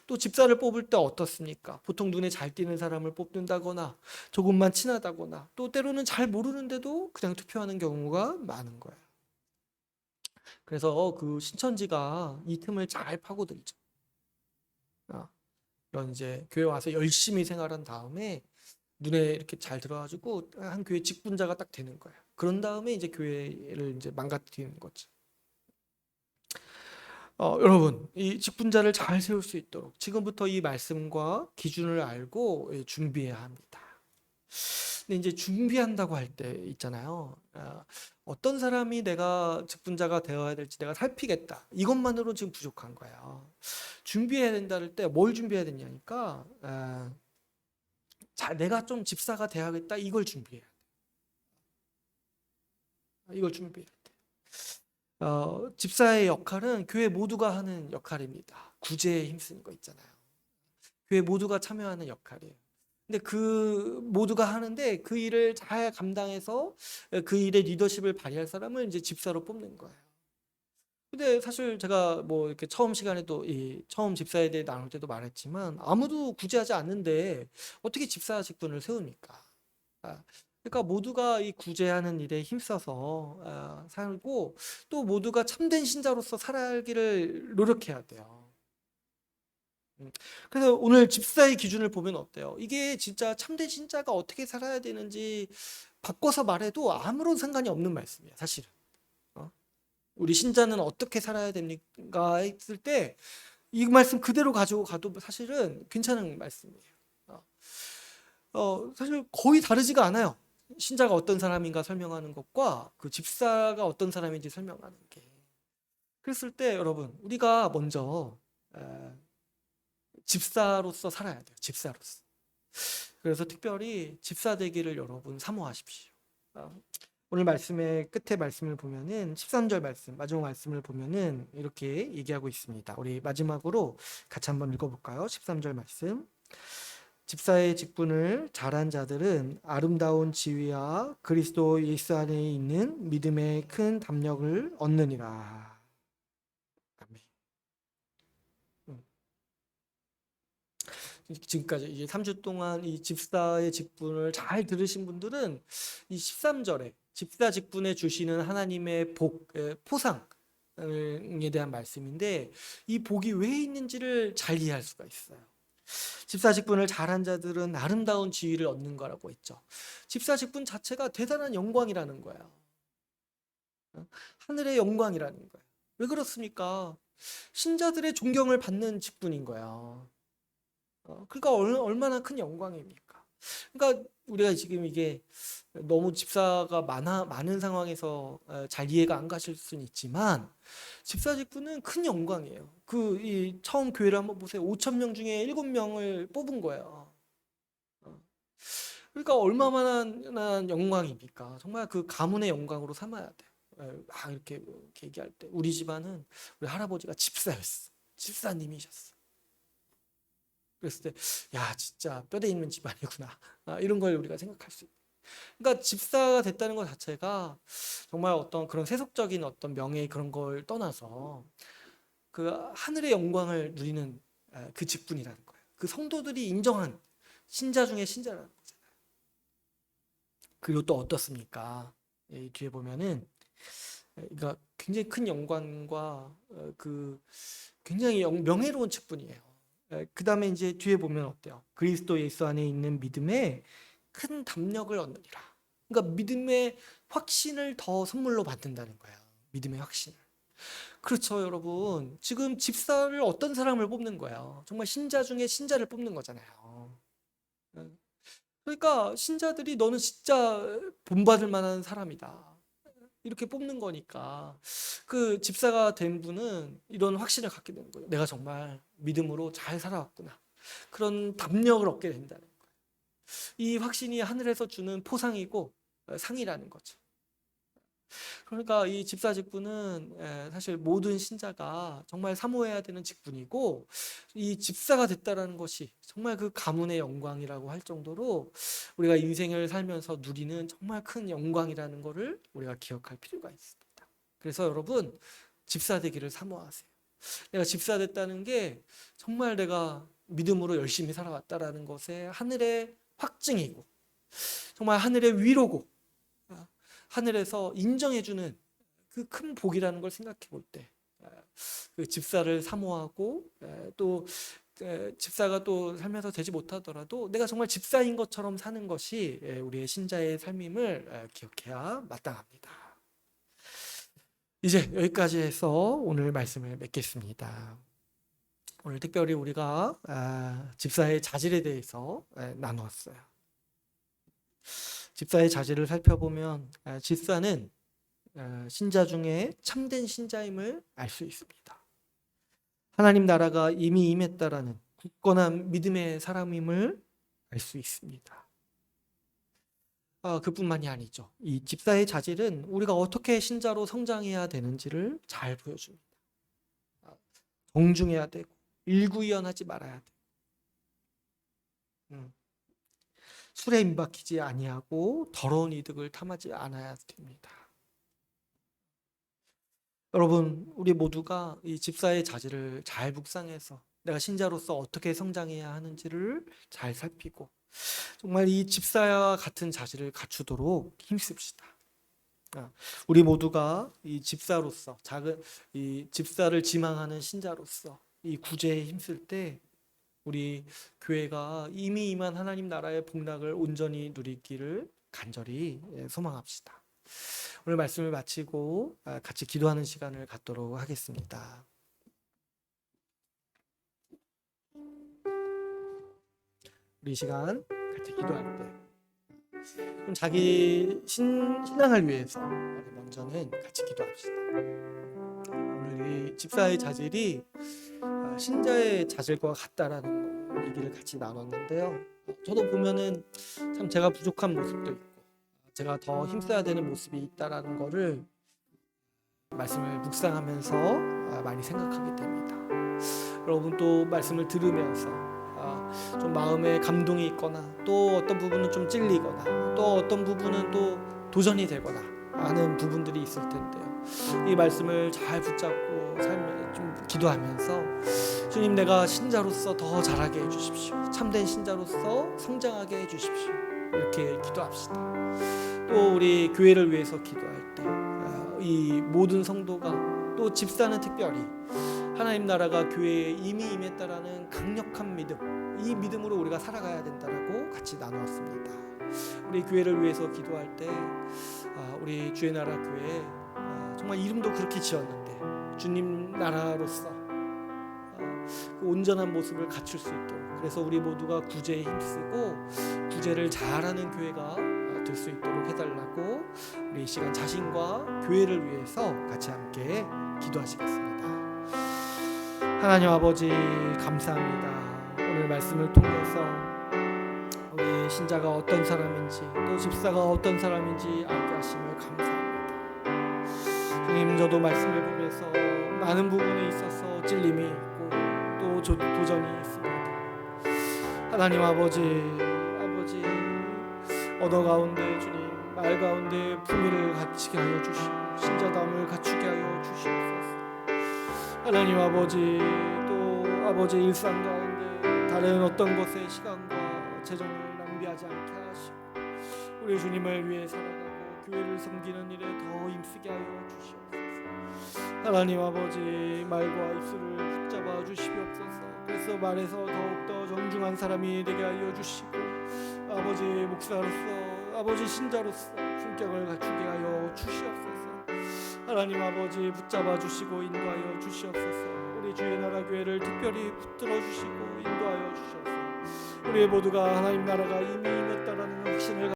또 집사를 뽑을 때 어떻습니까? 보통 눈에 잘 띄는 사람을 뽑는다거나 조금만 친하다거나 또 때로는 잘 모르는데도 그냥 투표하는 경우가 많은 거예요. 그래서 그 신천지가 이 틈을 잘 파고들죠. 이런 이제 교회 와서 열심히 생활한 다음에 눈에 이렇게 잘 들어가지고 한 교회 직분자가 딱 되는 거예요. 그런 다음에 이제 교회를 이제 망가뜨리는 거죠. 여러분, 이 직분자를 잘 세울 수 있도록 지금부터 이 말씀과 기준을 알고 준비해야 합니다. 근데 이제 준비한다고 할 때 있잖아요. 어떤 사람이 내가 직분자가 되어야 될지 내가 살피겠다. 이것만으로 지금 부족한 거예요. 준비해야 된다를 때 뭘 준비해야 되냐니까 자, 내가 좀 집사가 돼야겠다. 이걸 준비해야 돼. 이걸 준비해야 돼. 집사의 역할은 교회 모두가 하는 역할입니다. 구제에 힘쓰는 거 있잖아요. 교회 모두가 참여하는 역할이에요. 근데 그 모두가 하는데 그 일을 잘 감당해서 그 일의 리더십을 발휘할 사람을 이제 집사로 뽑는 거예요. 근데 사실 제가 뭐 이렇게 처음 시간에도 이 처음 집사에 대해 나눌 때도 말했지만 아무도 구제하지 않는데 어떻게 집사 직분을 세웁니까? 그러니까 모두가 이 구제하는 일에 힘써서 살고 또 모두가 참된 신자로서 살아가기를 노력해야 돼요. 그래서 오늘 집사의 기준을 보면 어때요? 이게 진짜 참된 신자가 어떻게 살아야 되는지 바꿔서 말해도 아무런 상관이 없는 말씀이에요, 사실은. 어? 우리 신자는 어떻게 살아야 됩니까? 했을 때 이 말씀 그대로 가지고 가도 사실은 괜찮은 말씀이에요. 사실 거의 다르지가 않아요. 신자가 어떤 사람인가 설명하는 것과 그 집사가 어떤 사람인지 설명하는 게. 그랬을 때 여러분, 우리가 먼저 집사로서 살아야 돼요. 집사로서. 그래서 특별히 집사 되기를 여러분 사모하십시오. 오늘 말씀의 끝에 말씀을 보면은 13절 말씀, 마지막 말씀을 보면은 이렇게 얘기하고 있습니다. 우리 마지막으로 같이 한번 읽어볼까요? 13절 말씀. 집사의 직분을 잘한 자들은 아름다운 지위와 그리스도 예수 안에 있는 믿음의 큰 담력을 얻느니라. 아멘. 지금까지 이제 3주 동안 이 집사의 직분을 잘 들으신 분들은 이 13절에 집사 직분에 주시는 하나님의 포상에 대한 말씀인데 이 복이 왜 있는지를 잘 이해할 수가 있어요. 집사 직분을 잘한 자들은 아름다운 지위를 얻는 거라고 했죠. 집사 직분 자체가 대단한 영광이라는 거예요. 하늘의 영광이라는 거예요. 왜 그렇습니까? 신자들의 존경을 받는 직분인 거예요. 그러니까 얼마나 큰 영광입니까? 그러니까 우리가 지금 이게 너무 집사가 많은 상황에서 잘 이해가 안 가실 수는 있지만 집사 직분은 큰 영광이에요. 이 처음 교회를 한번 보세요. 5천 명 중에 7명을 뽑은 거예요. 그러니까 얼마나 영광입니까? 정말 그 가문의 영광으로 삼아야 돼요. 막 이렇게 얘기할 때 우리 집안은 우리 할아버지가 집사였어. 집사님이셨어. 그랬을 때, 야, 진짜 뼈대 있는 집안이구나. 이런 걸 우리가 생각할 수 있어요. 그러니까 집사가 됐다는 것 자체가 정말 어떤 그런 세속적인 어떤 명예 그런 걸 떠나서 그 하늘의 영광을 누리는 그 직분이라는 거예요. 그 성도들이 인정한 신자 중에 신자라는 거잖아요. 그리고 또 어떻습니까? 이 뒤에 보면은 그러니까 굉장히 큰 영광과 그 굉장히 명예로운 직분이에요. 그 다음에 이제 뒤에 보면 어때요? 그리스도 예수 안에 있는 믿음에 큰 담력을 얻느니라. 그러니까 믿음의 확신을 더 선물로 받는다는 거예요. 믿음의 확신을. 그렇죠, 여러분. 지금 집사를 어떤 사람을 뽑는 거예요? 정말 신자 중에 신자를 뽑는 거잖아요. 그러니까 신자들이 너는 진짜 본받을 만한 사람이다, 이렇게 뽑는 거니까 그 집사가 된 분은 이런 확신을 갖게 되는 거예요. 내가 정말 믿음으로 잘 살아왔구나. 그런 담력을 얻게 된다는 거예요. 이 확신이 하늘에서 주는 포상이고 상이라는 거죠. 그러니까 이 집사 직분은 사실 모든 신자가 정말 사모해야 되는 직분이고, 이 집사가 됐다라는 것이 정말 그 가문의 영광이라고 할 정도로 우리가 인생을 살면서 누리는 정말 큰 영광이라는 것을 우리가 기억할 필요가 있습니다. 그래서 여러분, 집사 되기를 사모하세요. 내가 집사 됐다는 게 정말 내가 믿음으로 열심히 살아왔다라는 것의 하늘의 확증이고, 정말 하늘의 위로고, 하늘에서 인정해주는 그 큰 복이라는 걸 생각해 볼 때, 그 집사를 사모하고, 또 집사가 또 살면서 되지 못하더라도 내가 정말 집사인 것처럼 사는 것이 우리의 신자의 삶임을 기억해야 마땅합니다. 이제 여기까지 해서 오늘 말씀을 맺겠습니다. 오늘 특별히 우리가 집사의 자질에 대해서 나누었어요. 집사의 자질을 살펴보면 집사는 신자 중에 참된 신자임을 알 수 있습니다. 하나님 나라가 이미 임했다라는 굳건한 믿음의 사람임을 알 수 있습니다. 그뿐만이 아니죠. 이 집사의 자질은 우리가 어떻게 신자로 성장해야 되는지를 잘 보여줍니다. 정중해야 되고 일구이연하지 말아야 되고, 술에 임박히지 아니하고 더러운 이득을 탐하지 않아야 됩니다. 여러분, 우리 모두가 이 집사의 자질을 잘 묵상해서 내가 신자로서 어떻게 성장해야 하는지를 잘 살피고 정말 이 집사와 같은 자질을 갖추도록 힘씁시다. 우리 모두가 이 집사로서, 이 집사를 지망하는 신자로서 이 구제에 힘쓸 때 우리 교회가 이미 임한 하나님 나라의 복락을 온전히 누리기를 간절히 소망합시다. 오늘 말씀을 마치고 같이 기도하는 시간을 갖도록 하겠습니다. 우리 시간 같이 기도할 때 자기 신앙을 위해서 먼저는 같이 기도합시다. 오늘 이 집사의 자질이 신자의 자질과 같다라는 얘기를 같이 나눴는데요. 저도 보면은 참 제가 부족한 모습도 있고 제가 더 힘써야 되는 모습이 있다라는 거를 말씀을 묵상하면서 많이 생각하게 됩니다. 여러분 또 말씀을 들으면서 좀 마음에 감동이 있거나 또 어떤 부분은 좀 찔리거나 또 어떤 부분은 또 도전이 되거나 하는 부분들이 있을 텐데요. 이 말씀을 잘 붙잡고 삶에 좀 기도하면서 주님, 내가 신자로서 더 자라게 해주십시오. 참된 신자로서 성장하게 해주십시오. 이렇게 기도합시다. 또 우리 교회를 위해서 기도할 때 이 모든 성도가 또 집사는 특별히 하나님 나라가 교회에 이미 임했다라는 강력한 믿음, 이 믿음으로 우리가 살아가야 된다라고 같이 나누었습니다. 우리 교회를 위해서 기도할 때 우리 주의 나라 교회 정말 이름도 그렇게 지었는데 주님 나라로서 그 온전한 모습을 갖출 수 있도록, 그래서 우리 모두가 구제에 힘쓰고 구제를 잘하는 교회가 될 수 있도록 해달라고 우리 이 시간 자신과 교회를 위해서 같이 함께 기도하시겠습니다. 하나님 아버지, 감사합니다. 오늘 말씀을 통해서 우리 신자가 어떤 사람인지 또 집사가 어떤 사람인지 알게 하심을 감사합니다. 주님, 저도 말씀을 보면서 많은 부분에 있어서 찔림이 있고 또 도전이 있습니다. 하나님 아버지, 언어 가운데 주님, 말 가운데 품위를 갖추게 하여 주시고 신자담을 갖추게 하여 주시옵소서. 하나님 아버지, 또 아버지 일상 가운데 다른 어떤 것에 시간과 재정을 낭비하지 않게 하시고 우리 주님을 위해 살아가고 교회를 섬기는 일에 더 힘쓰게 하여 주시옵소서. 하나님 아버지, 말과 입술을 붙잡아 주시옵소서. 그래서 말에서 더욱더 정중한 사람이 되게 하여 주시고 아버지 목사로서 아버지 신자로서 품격을 갖추게 하여 주시옵소서. 하나님 아버지 붙잡아 주시고 인도하여 주시옵소서. 우리 주의 나라 교회를 특별히 붙들어 주시고 인도하여 주셔서 우리 모두가 하나님 나라가 이미 임했다라는